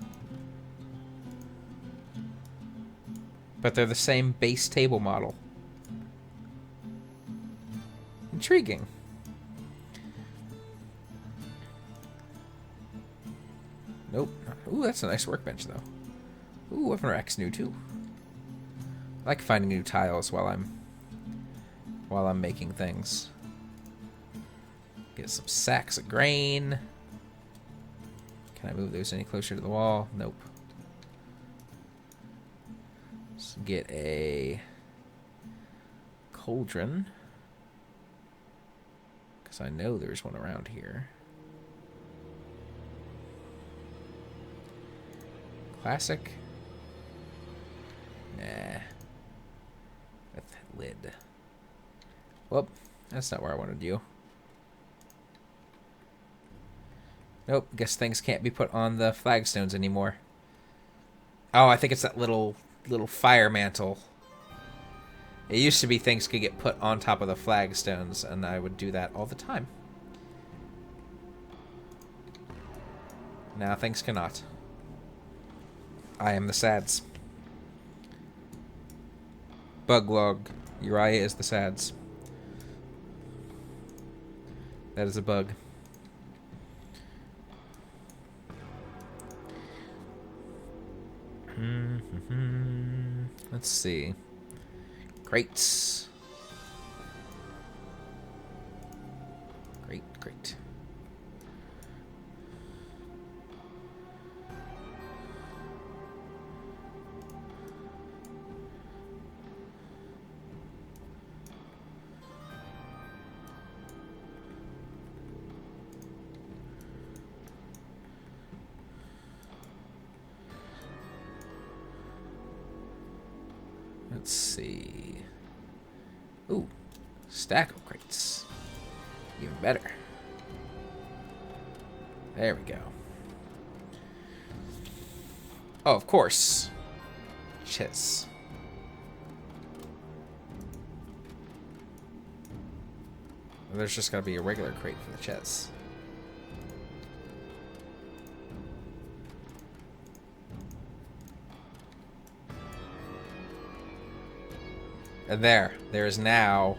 But they're the same base table model. Intriguing. Nope. Ooh, that's a nice workbench, though. Ooh, weapon rack's new, too. I like finding new tiles while I'm making things. Get some sacks of grain. Can I move those any closer to the wall? Nope. Let's get a cauldron. Because I know there's one around here. Classic? Nah. With lid. Well, that's not where I wanted you. Nope, guess things can't be put on the flagstones anymore. Oh, I think it's that little little fire mantle. It used to be things could get put on top of the flagstones, and I would do that all the time. Now things cannot. I am the sads. Bug log. Uriah is the sads. That is a bug. Let's see. Crates. Great. Let's see. Ooh, stack of crates. Even better. There we go. Oh, of course. Chess. Well, there's just gotta be a regular crate for the chess. And there is now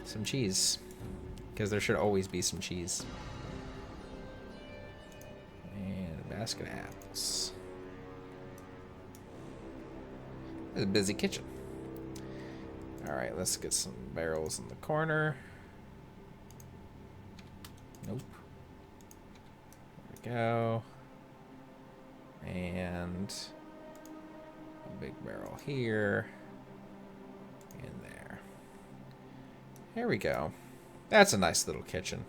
some cheese. Because there should always be some cheese. And a basket of apples. It's a busy kitchen. Alright, let's get some barrels in the corner. Nope. There we go. And a big barrel here. In there. Here we go. That's a nice little kitchen.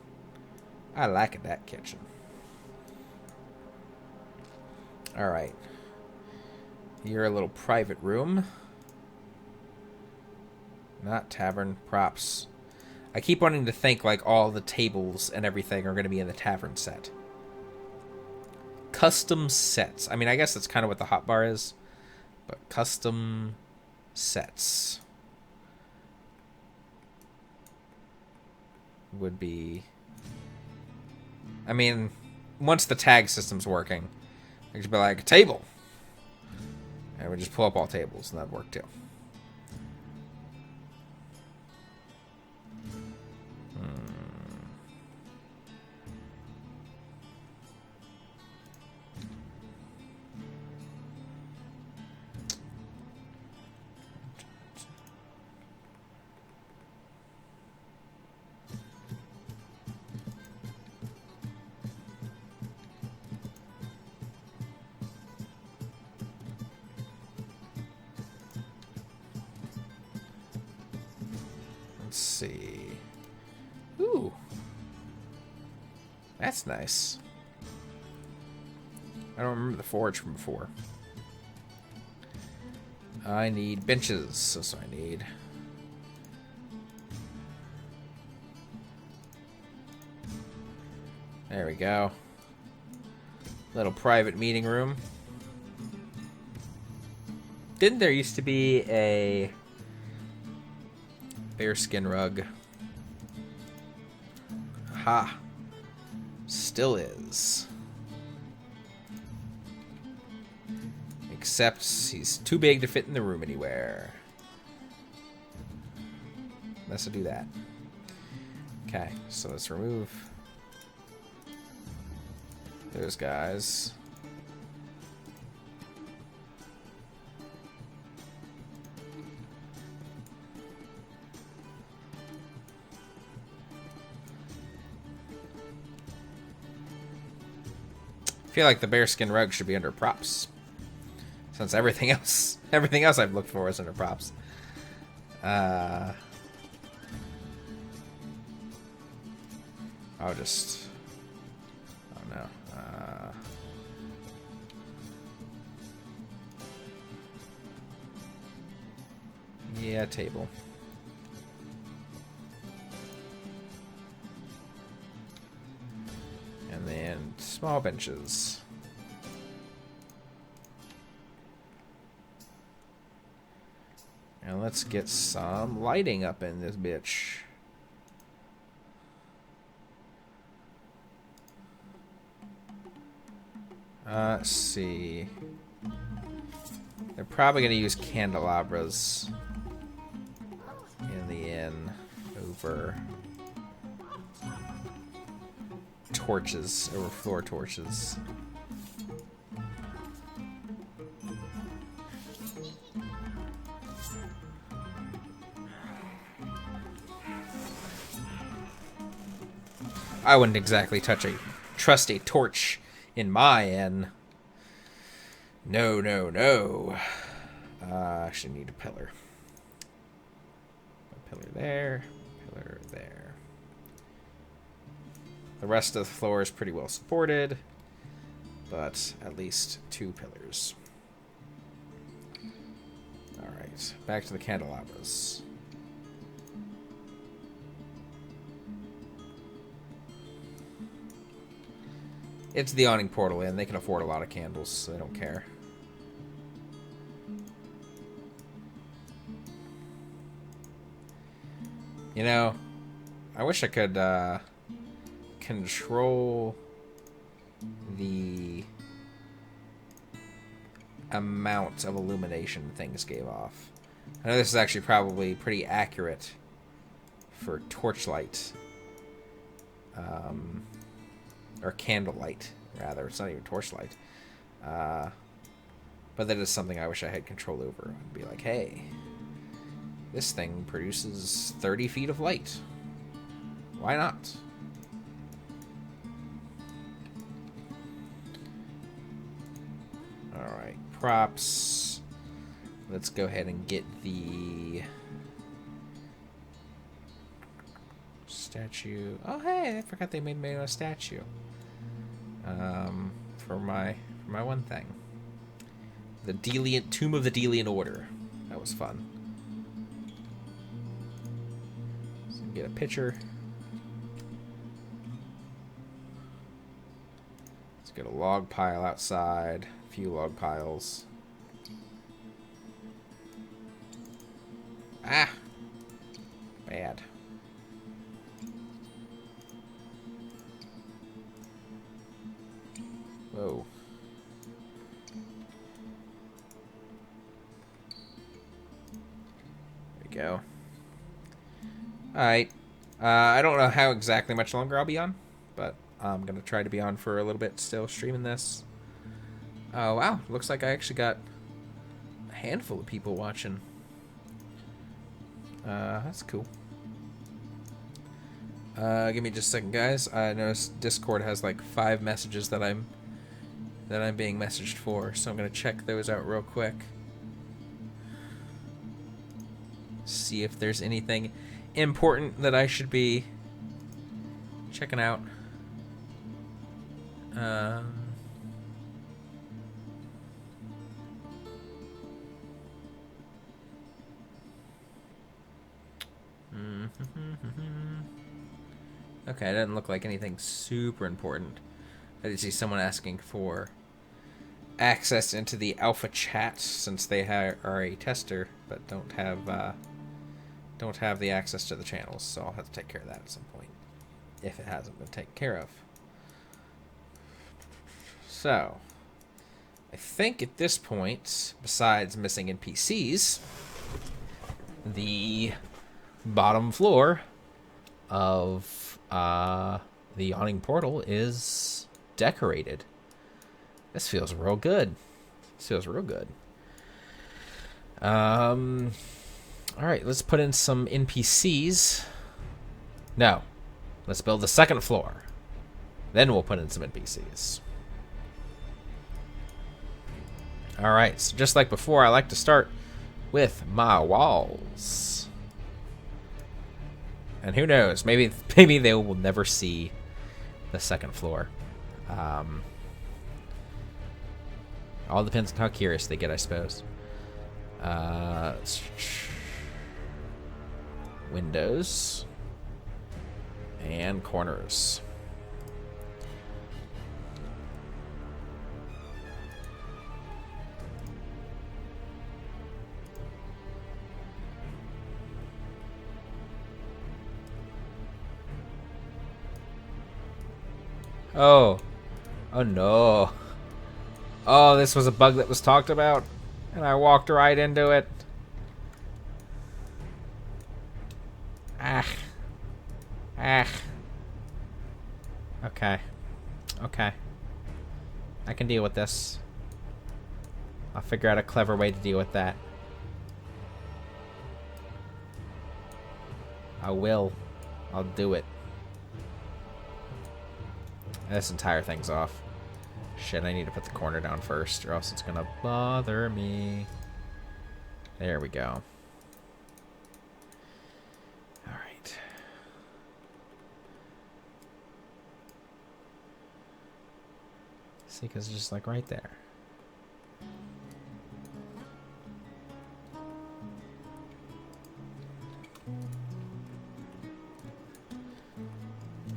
I like that kitchen. Alright. You're a little private room. Not tavern. Props. I keep wanting to think like all the tables and everything are going to be in the tavern set. Custom sets. I mean, I guess that's kind of what the hotbar is. But custom sets. Would be... I mean, once the tag system's working, it could be like a table. And we just pull up all tables, and that'd work too. Let's see. Ooh. That's nice. I don't remember the forge from before. I need benches. So I need... There we go. Little private meeting room. Didn't there used to be a bearskin rug? Ha. Still is. Except he's too big to fit in the room anywhere. Let's do that. Okay, so let's remove those guys. I feel like the bearskin rug should be under props, since everything else I've looked for is under props. I'll just... Oh no. Yeah, table. And then small benches. And let's get some lighting up in this bitch. Let's see. They're probably going to use candelabras in the inn over torches, over floor torches. I wouldn't exactly trust a torch in my inn. No, no, no. I actually need a pillar. A pillar there, pillar there. The rest of the floor is pretty well supported, but at least 2 pillars. Alright, back to the candelabras. It's the Yawning portal, and they can afford a lot of candles, so they don't care. You know, I wish I could control the amount of illumination things gave off. I know this is actually probably pretty accurate for torchlight. Or candlelight, rather. It's not even torchlight. But that is something I wish I had control over. I'd be like, hey, this thing produces 30 feet of light. Why not? Alright, props. Let's go ahead and get the statue. Oh, hey, I forgot they made me a statue. For my one thing. The Tomb of the Delian Order. That was fun. So get a picture. Let's get a log pile outside. A few log piles. Ah! Bad. Whoa. There we go. Alright. I don't know how exactly much longer I'll be on, but I'm going to try to be on for a little bit still streaming this. Oh, wow. Looks like I actually got a handful of people watching. That's cool. Give me just a second, guys. I noticed Discord has like 5 messages that I'm being messaged for, so I'm gonna check those out real quick. See if there's anything important that I should be checking out. Okay, it doesn't look like anything super important. I did see someone asking for access into the alpha chat since they are a tester, but don't have the access to the channels, so I'll have to take care of that at some point if it hasn't been taken care of. So, I think at this point, besides missing NPCs, the bottom floor of the Yawning portal is decorated. This feels real good. Alright, let's put in some NPCs. No. Let's build the second floor. Then we'll put in some NPCs. Alright, so just like before, I like to start with my walls. And who knows, maybe they will never see the second floor. All depends on how curious they get, I suppose. Windows and corners. Oh. Oh no. Oh, this was a bug that was talked about, and I walked right into it. Ah. Ah. Okay. Okay. I can deal with this. I'll figure out a clever way to deal with that. I will. I'll do it. This entire thing's off. Shit, I need to put the corner down first, or else it's gonna bother me. There we go. Alright. See, because it's just like right there.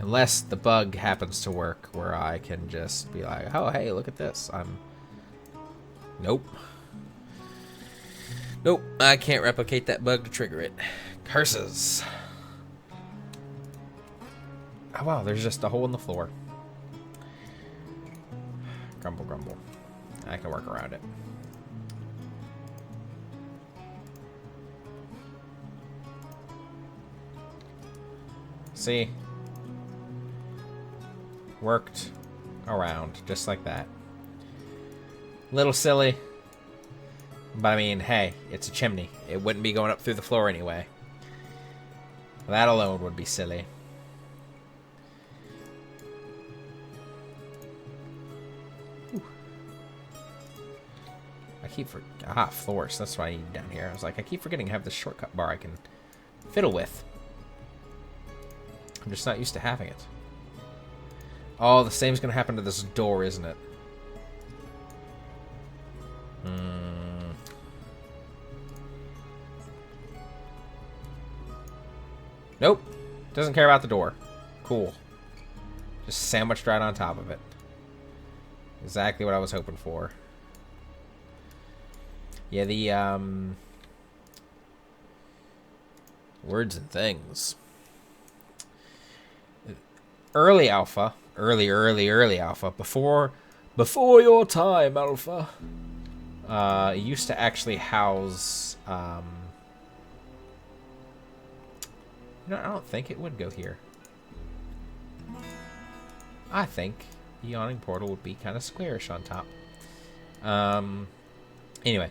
Unless the bug happens to work where I can just be like, oh, hey, look at this. Nope. Nope, I can't replicate that bug to trigger it. Curses. Oh, wow, there's just a hole in the floor. Grumble, grumble. I can work around it. See? Worked around, just like that. Little silly. But I mean, hey, it's a chimney. It wouldn't be going up through the floor anyway. That alone would be silly. Ooh. I keep floors. That's what I need down here. I was like, I keep forgetting I have this shortcut bar I can fiddle with. I'm just not used to having it. Oh, the same's gonna happen to this door, isn't it? Nope. Doesn't care about the door. Cool. Just sandwiched right on top of it. Exactly what I was hoping for. Yeah, the, words and things. Early alpha. Early alpha. Before your time, alpha. Used to actually house, no, I don't think it would go here. I think the Yawning portal would be kind of squarish on top. Anyway.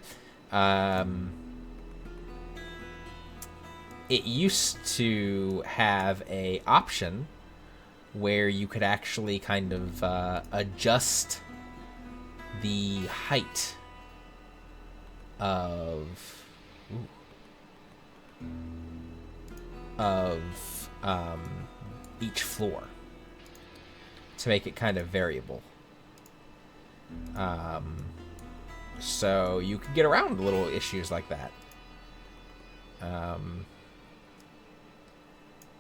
It used to have a option where you could actually kind of adjust the height of each floor to make it kind of variable. So you could get around little issues like that.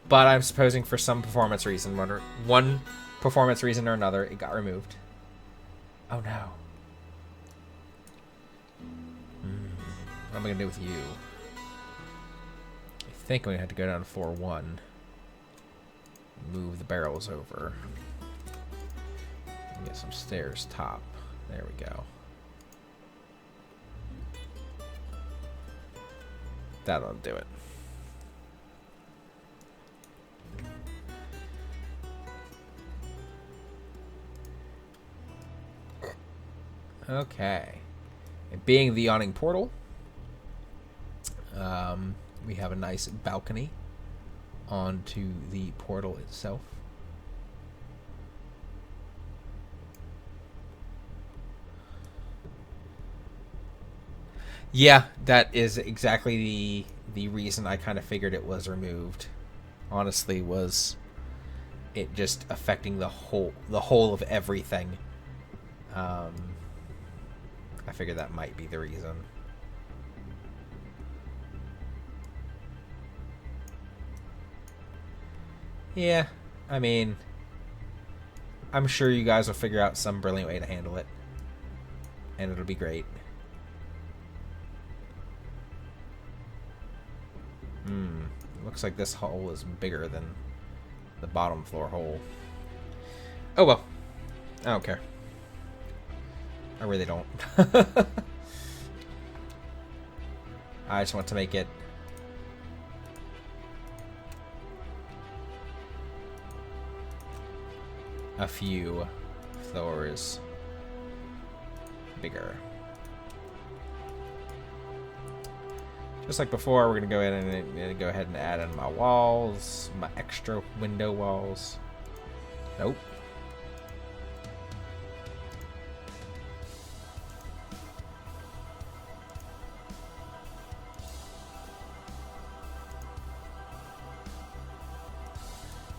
But I'm supposing for some performance reason, one performance reason or another, it got removed. Oh no. What am I going to do with you? I think I'm going to have to go down to floor 1. Move the barrels over. Get some stairs top. There we go. That'll do it. Okay. And being the Yawning portal, we have a nice balcony onto the portal itself. Yeah, that is exactly the reason I kind of figured it was removed. Honestly, was it just affecting the whole of everything. I figured that might be the reason. Yeah, I mean, I'm sure you guys will figure out some brilliant way to handle it. And it'll be great. Looks like this hole is bigger than the bottom floor hole. Oh well. I don't care. I really don't. I just want to make it a few floors bigger. Just like before, we're gonna go ahead and add in my walls, my extra window walls. Nope.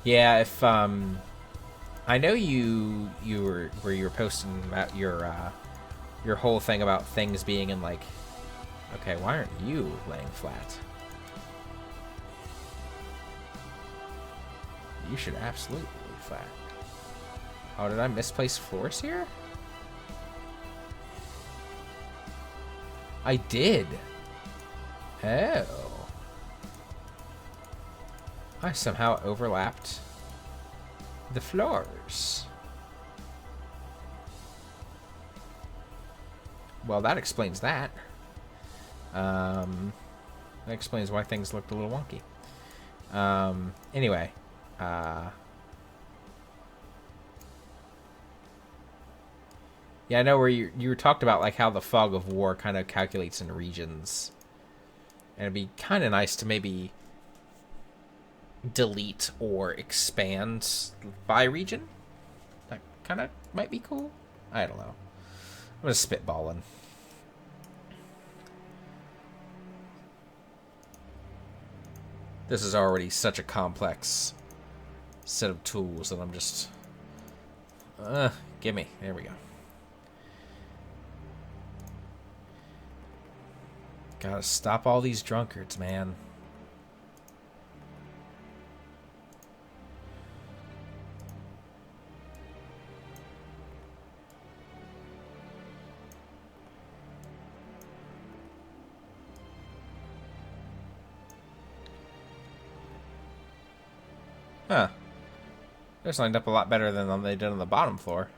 Yeah, if I know you were posting about your whole thing about things being in like. Okay, why aren't you laying flat? You should absolutely lay flat. Oh, did I misplace floors here? I did. Oh. I somehow overlapped the floors. Well, that explains that. That explains why things looked a little wonky. Anyway. Yeah, I know where you talked about like how the fog of war kind of calculates in regions. And it'd be kind of nice to maybe delete or expand by region. That kind of might be cool. I don't know. I'm just spitballing. This is already such a complex set of tools that I'm just... gimme. There we go. Gotta stop all these drunkards, man. Huh. They're lined up a lot better than they did on the bottom floor.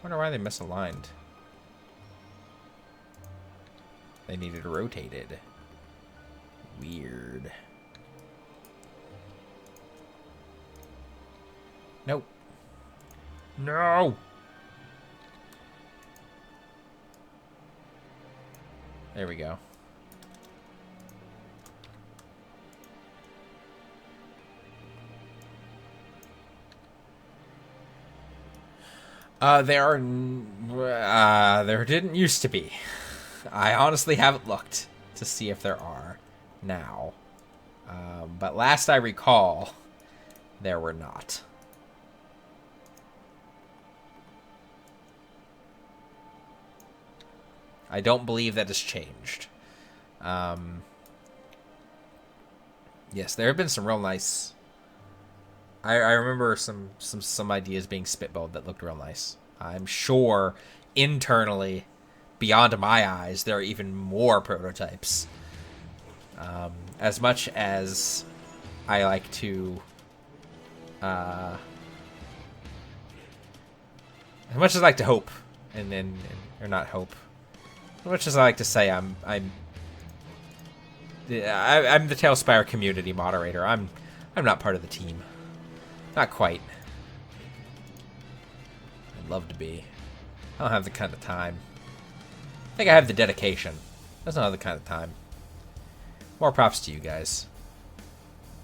Wonder why they misaligned. They needed rotated. Weird. Nope. No! There we go. There didn't used to be. I honestly haven't looked to see if there are now. But last I recall, there were not. I don't believe that has changed. Yes, there have been some real nice... I remember some ideas being spitballed that looked real nice. I'm sure internally, beyond my eyes, there are even more prototypes. As much as I like to... as much as I like to hope, or not hope, as much as I like to say I'm the TaleSpire community moderator, I'm not part of the team. Not quite. I'd love to be. I don't have the kind of time. I think I have the dedication. That's not the kind of time. More props to you guys.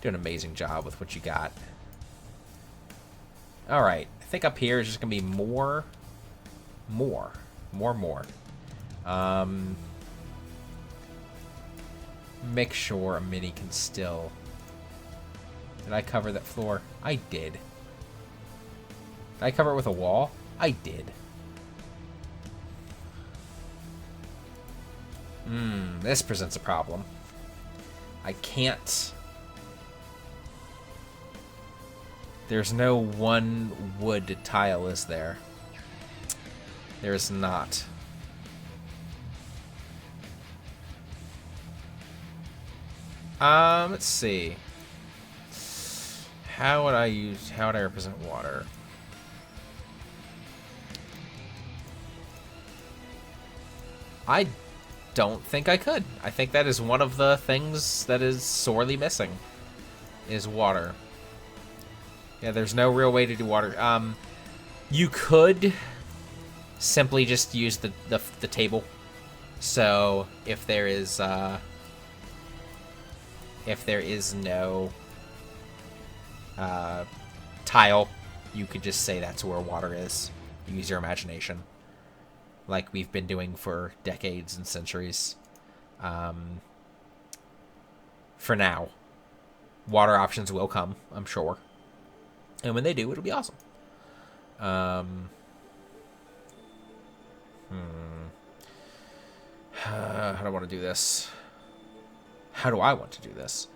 Do an amazing job with what you got. Alright. I think up here is just going to be more. Make sure a mini can still... Did I cover that floor? I did. Did I cover it with a wall? I did. This presents a problem. I can't... There's no one wood tile, is there? There's not. Let's see. How would I represent water? I don't think I could. I think that is one of the things that is sorely missing, is water. Yeah, there's no real way to do water. You could simply just use the table. So if there is no tile, you could just say that's where water is. You use your imagination, like we've been doing for decades and centuries. For now, water options will come, I'm sure. And when they do, it'll be awesome. How do I want to do this? How do I want to do this?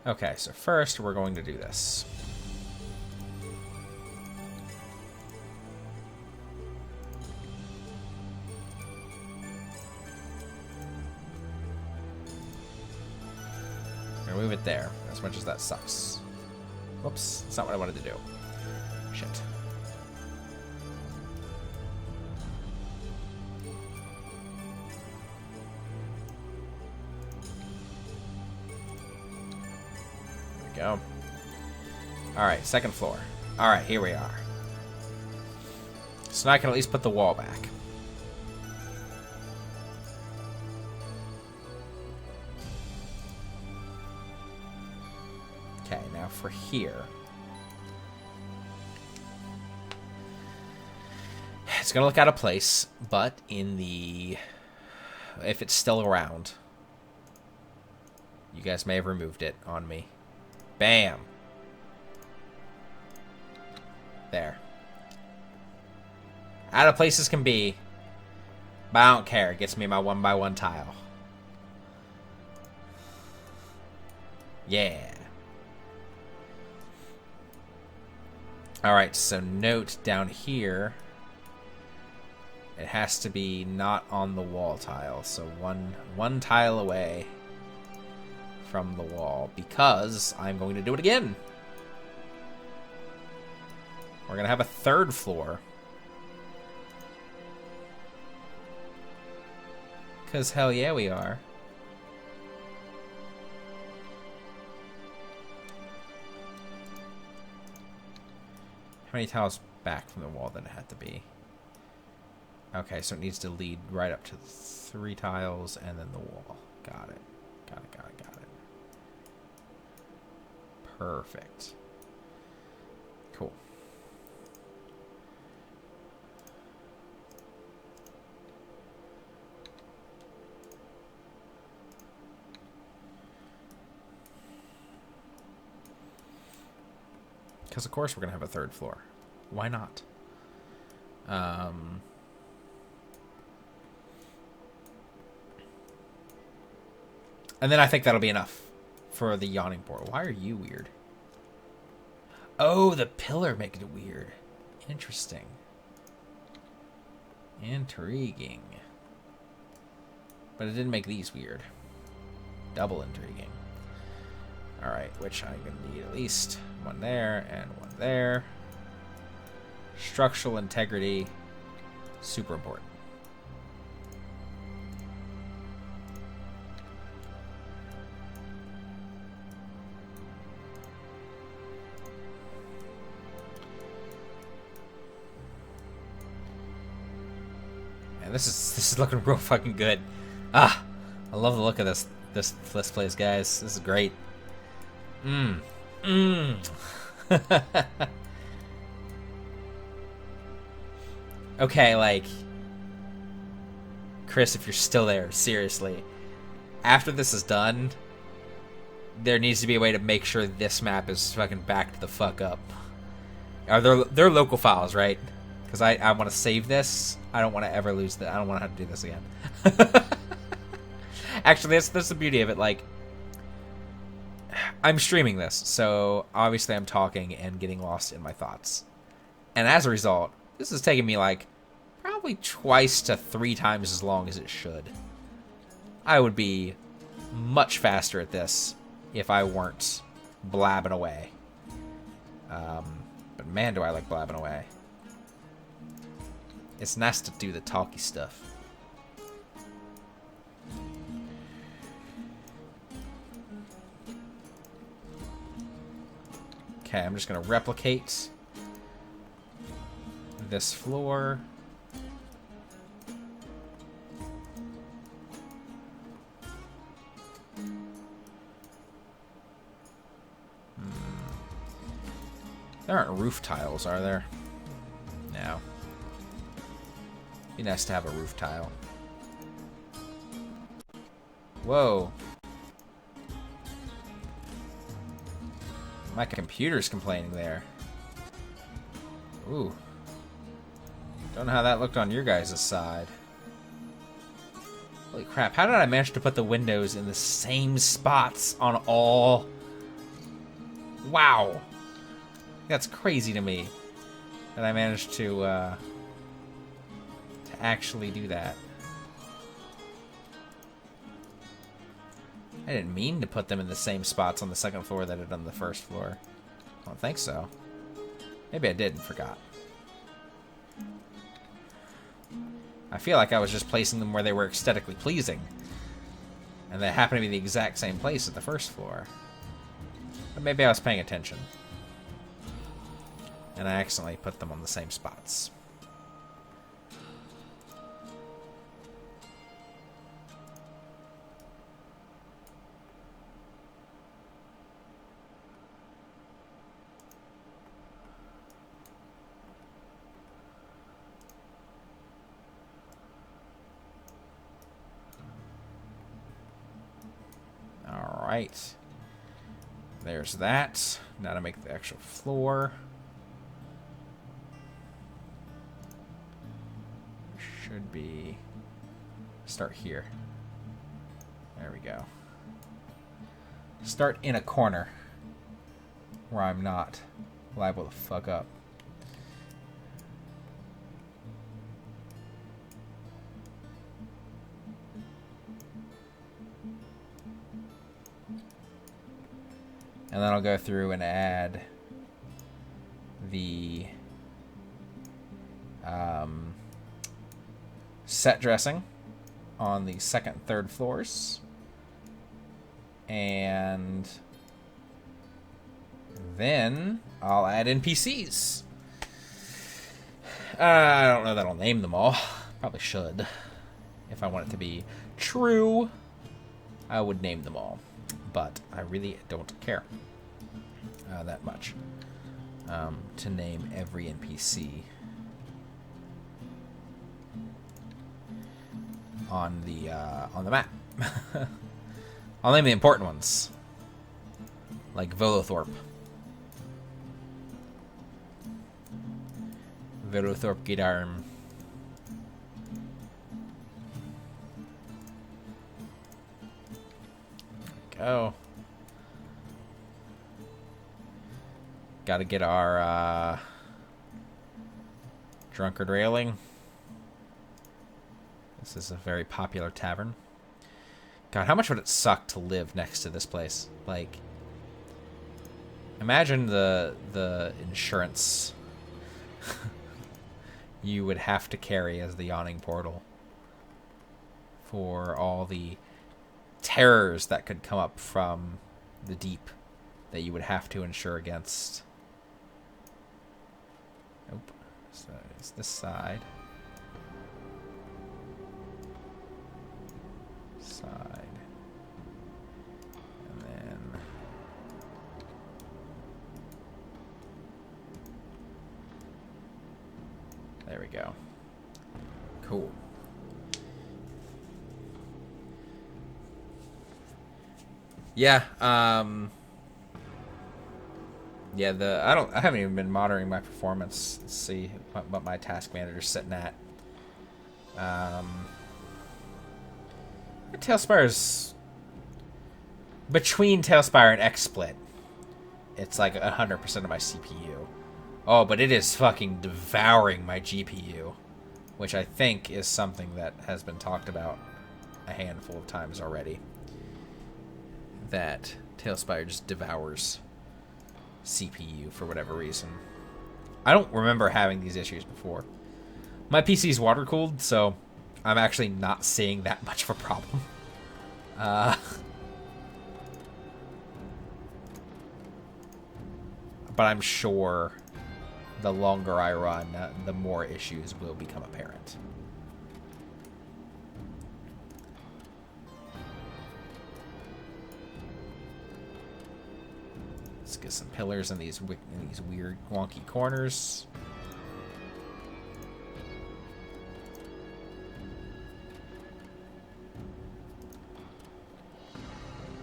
Okay, so first we're going to do this. Move it there, as much as that sucks. Whoops, that's not what I wanted to do. Shit. There we go. Alright, second floor. Alright, here we are. So now I can at least put the wall back. Okay, now for here. It's gonna look out of place, but in the... if it's still around. You guys may have removed it on me. Bam! There. Out of place as can be. But I don't care. It gets me my 1x1 tile. Yeah. Alright, so note down here, it has to be not on the wall tile, so one tile away from the wall, because I'm going to do it again. We're going to have a third floor. Because hell yeah we are. How many tiles back from the wall did it have to be? Okay, so it needs to lead right up to 3 tiles and then the wall. Got it. Got it. Perfect. Cool. Because of course we're going to have a third floor. Why not? And then I think that'll be enough for the yawning portal. Why are you weird? Oh, the pillar makes it weird. Interesting. Intriguing. But it didn't make these weird. Double intriguing. Alright, which I'm going to need at least one there and one there. Structural integrity. Super important. Man, this is looking real fucking good. Ah, I love the look of this place, guys. This is great. Okay, like, Chris, if you're still there, seriously, after this is done, there needs to be a way to make sure this map is fucking backed the fuck up. Are they're local files, right? Because I want to save this. I don't want to ever lose that. I don't want to have to do this again. Actually, that's the beauty of it. Like, I'm streaming this, so obviously I'm talking and getting lost in my thoughts. And as a result, this is taking me like probably twice to 3 times as long as it should. I would be much faster at this if I weren't blabbing away. But man, do I like blabbing away. It's nice to do the talky stuff. Okay, I'm just going to replicate this floor. There aren't roof tiles, are there? No. Be nice to have a roof tile. Whoa. My computer's complaining there. Ooh. Don't know how that looked on your guys' side. Holy crap, how did I manage to put the windows in the same spots on all... Wow. That's crazy to me that I managed to actually do that. I didn't mean to put them in the same spots on the second floor that I did on the first floor. I don't think so. Maybe I did and forgot. I feel like I was just placing them where they were aesthetically pleasing. And they happened to be the exact same place at the first floor. But maybe I was paying attention. And I accidentally put them on the same spots. All right. There's that. Now to make the actual floor. Should be... Start here. There we go. Start in a corner where I'm not liable to fuck up. And then I'll go through and add the set dressing on the second and third floors. And then I'll add NPCs. I don't know that I'll name them all. Probably should. If I want it to be true, I would name them all. But I really don't care that much to name every NPC on the map. I'll name the important ones, like Volothorpe. Volothorpe Gidarm. Go. Gotta get our drunkard railing. This is a very popular tavern. God, how much would it suck to live next to this place? Like, imagine the insurance you would have to carry as the Yawning Portal for all the terrors that could come up from the deep that you would have to insure against. Nope. So it's this side. Side. And then there we go. Cool. Yeah, yeah, I haven't even been monitoring my performance. Let's see what my task manager's sitting at. TaleSpire's between TaleSpire and XSplit. It's like 100% of my CPU. Oh, but it is fucking devouring my GPU, which I think is something that has been talked about a handful of times already. That TaleSpire just devours CPU for whatever reason. I don't remember having these issues before. My PC's water cooled, so I'm actually not seeing that much of a problem. but I'm sure the longer I run, the more issues will become apparent. Let's get some pillars in these weird, wonky corners.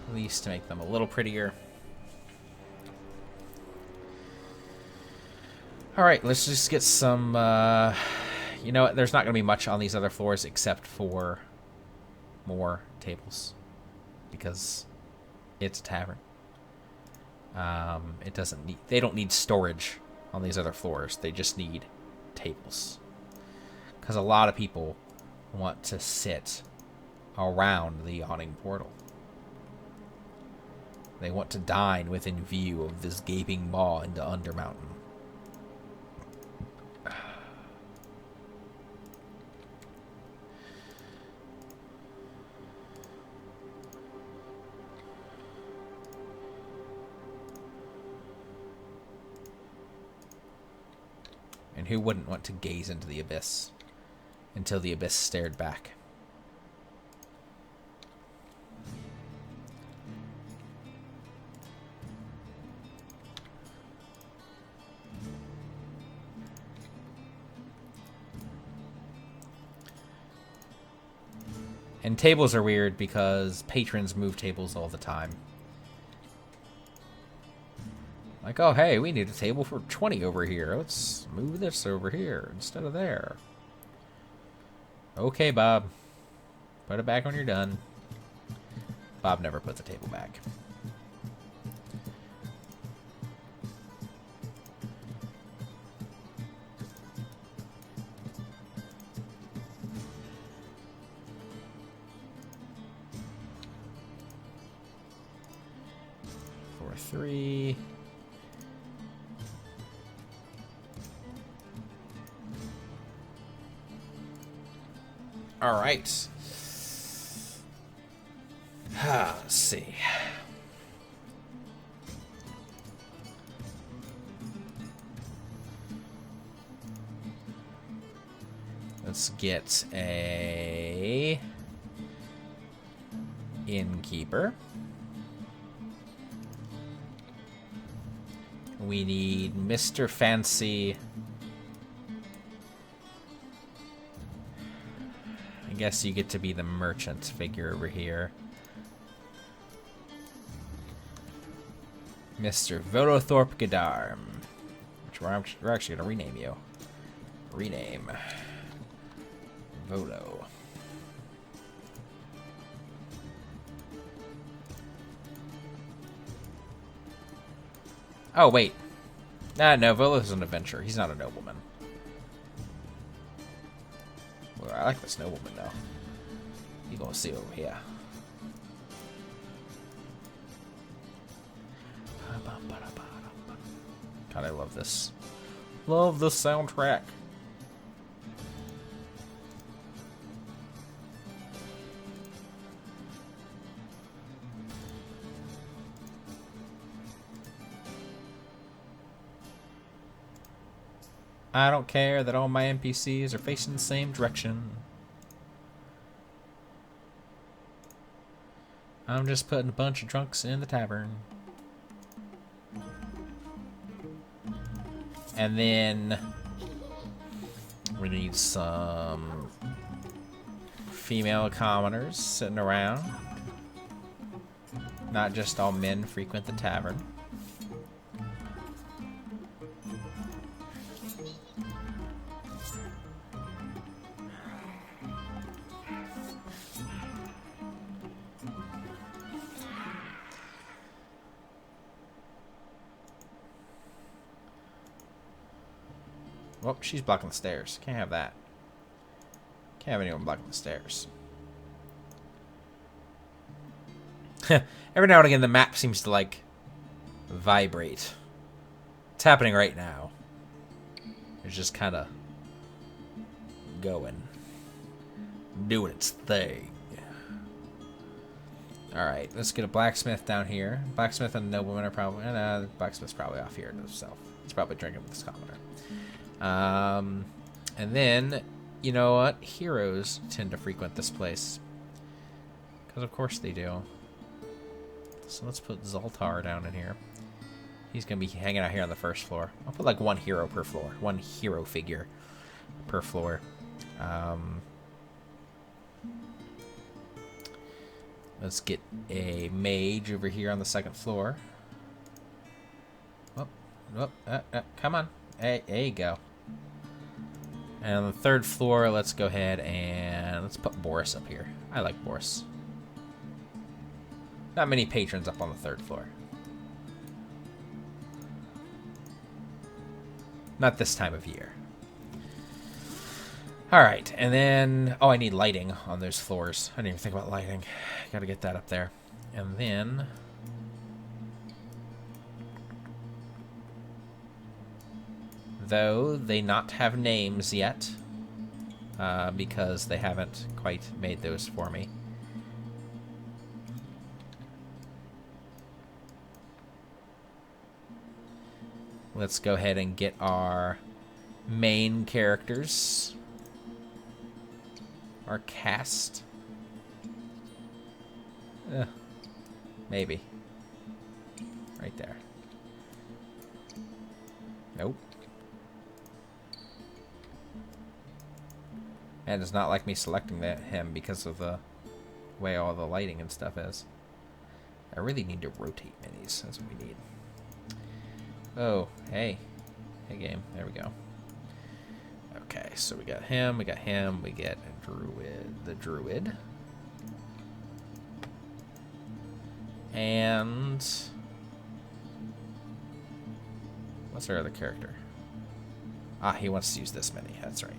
At least to make them a little prettier. Alright, let's just get some, you know what, there's not going to be much on these other floors except for more tables. Because it's a tavern. They don't need storage on these other floors. They just need tables. Because a lot of people want to sit around the Yawning portal. They want to dine within view of this gaping maw into Undermountain. And who wouldn't want to gaze into the abyss until the abyss stared back? And tables are weird because patrons move tables all the time. Like, oh, hey, we need a table for 20 over here. Let's move this over here instead of there. Okay, Bob. Put it back when you're done. Bob never puts a table back. Three. All right. Let's see. Let's get a innkeeper. We need Mr. Fancy. I guess you get to be the merchant figure over here. Mr. Vodothorpe Gadarm. Which we're actually going to rename you. Rename. Vodo. Oh, wait. No, Volo's an adventurer. He's not a nobleman. Well, I like this nobleman, though. You gonna see over here. God, I love this. Love this soundtrack. I don't care that all my NPCs are facing the same direction. I'm just putting a bunch of drunks in the tavern. And then we need some female commoners sitting around. Not just all men frequent the tavern. Oh, she's blocking the stairs. Can't have that. Can't have anyone blocking the stairs. Every now and again, the map seems to, like, vibrate. It's happening right now. It's just kind of doing its thing. Alright, let's get a blacksmith down here. Blacksmith and nobleman are probably... the blacksmith's probably off here himself. He's probably drinking with his commoner. And then, you know what? Heroes tend to frequent this place. Because of course they do. So let's put Zoltar down in here. He's going to be hanging out here on the first floor. I'll put like one hero per floor. One hero figure per floor. Let's get a mage over here on the second floor. Come on. Hey, there you go. And on the third floor, let's go ahead and let's put Boris up here. I like Boris. Not many patrons up on the third floor. Not this time of year. Alright, and then... Oh, I need lighting on those floors. I didn't even think about lighting. Gotta get that up there. And then... Though they not have names yet, because they haven't quite made those for me. Let's go ahead and get our main characters. Our cast. Maybe. Right there. Nope. Man does not like me selecting him because of the way all the lighting and stuff is. I really need to rotate minis. That's what we need. Oh, hey. Hey, game. There we go. Okay, so we got him, we get a druid, the druid. And... what's our other character? Ah, he wants to use this many, that's right.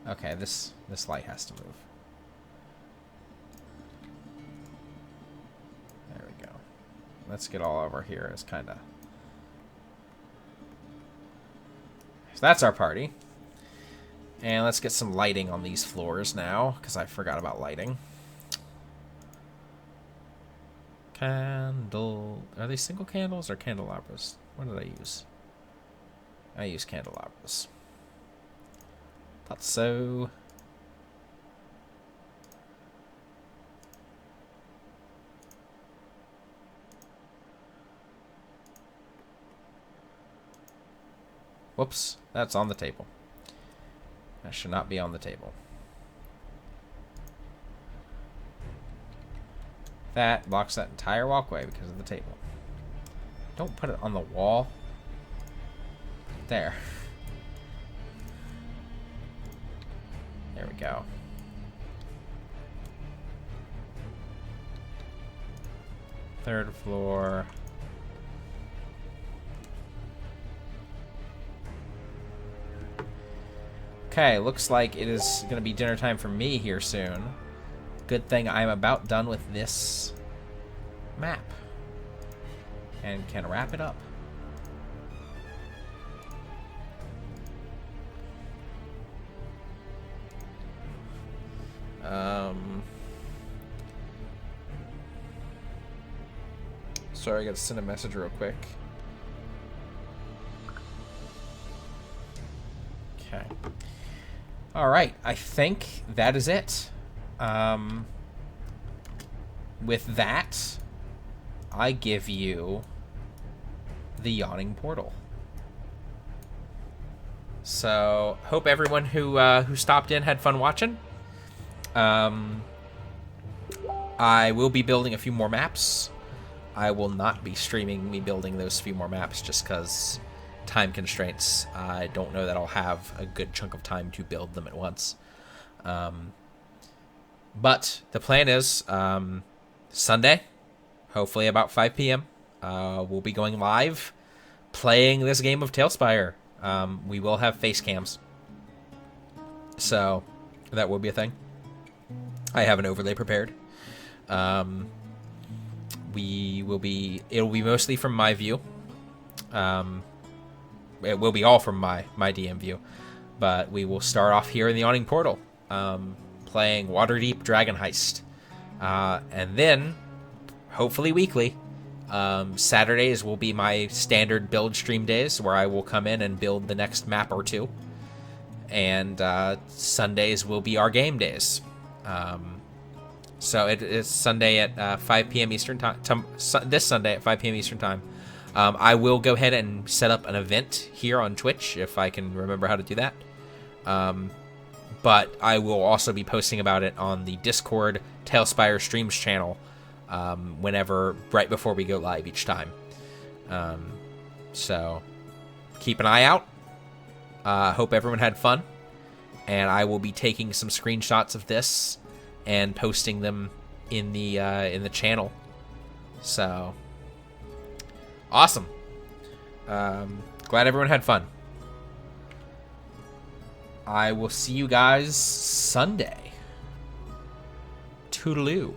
Okay, this light has to move. There we go. Let's get all over here as kind of... So that's our party. And let's get some lighting on these floors now, because I forgot about lighting. Candle... Are they single candles or candelabras? What did I use? I use candelabras. Thought so. Whoops, that's on the table. That should not be on the table. That blocks that entire walkway because of the table. Don't put it on the wall. There. There we go. Third floor. Okay, looks like it is going to be dinner time for me here soon. Good thing I'm about done with this map. And can wrap it up. Sorry, I gotta send a message real quick. Okay. Alright, I think that is it. With that, I give you the Yawning portal. So, hope everyone who stopped in had fun watching. I will be building a few more maps. I will not be streaming me building those few more maps just because time constraints. I don't know that I'll have a good chunk of time to build them at once. But the plan is Sunday, hopefully about 5 p.m., we'll be going live playing this game of TaleSpire. We will have face cams. So that will be a thing. I have an overlay prepared. It'll be mostly from my view. It will be all from my DM view, but we will start off here in the Yawning Portal, playing Waterdeep Dragon Heist, and then hopefully weekly. Saturdays will be my standard build stream days, where I will come in and build the next map or two, and Sundays will be our game days. So it's Sunday at 5 p.m. Eastern time. This Sunday at 5 p.m. Eastern time. I will go ahead and set up an event here on Twitch if I can remember how to do that. But I will also be posting about it on the Discord TaleSpire Streams channel right before we go live each time. So keep an eye out. Hope everyone had fun. And I will be taking some screenshots of this and posting them in the channel. So awesome. Glad everyone had fun. I will see you guys Sunday. Toodaloo.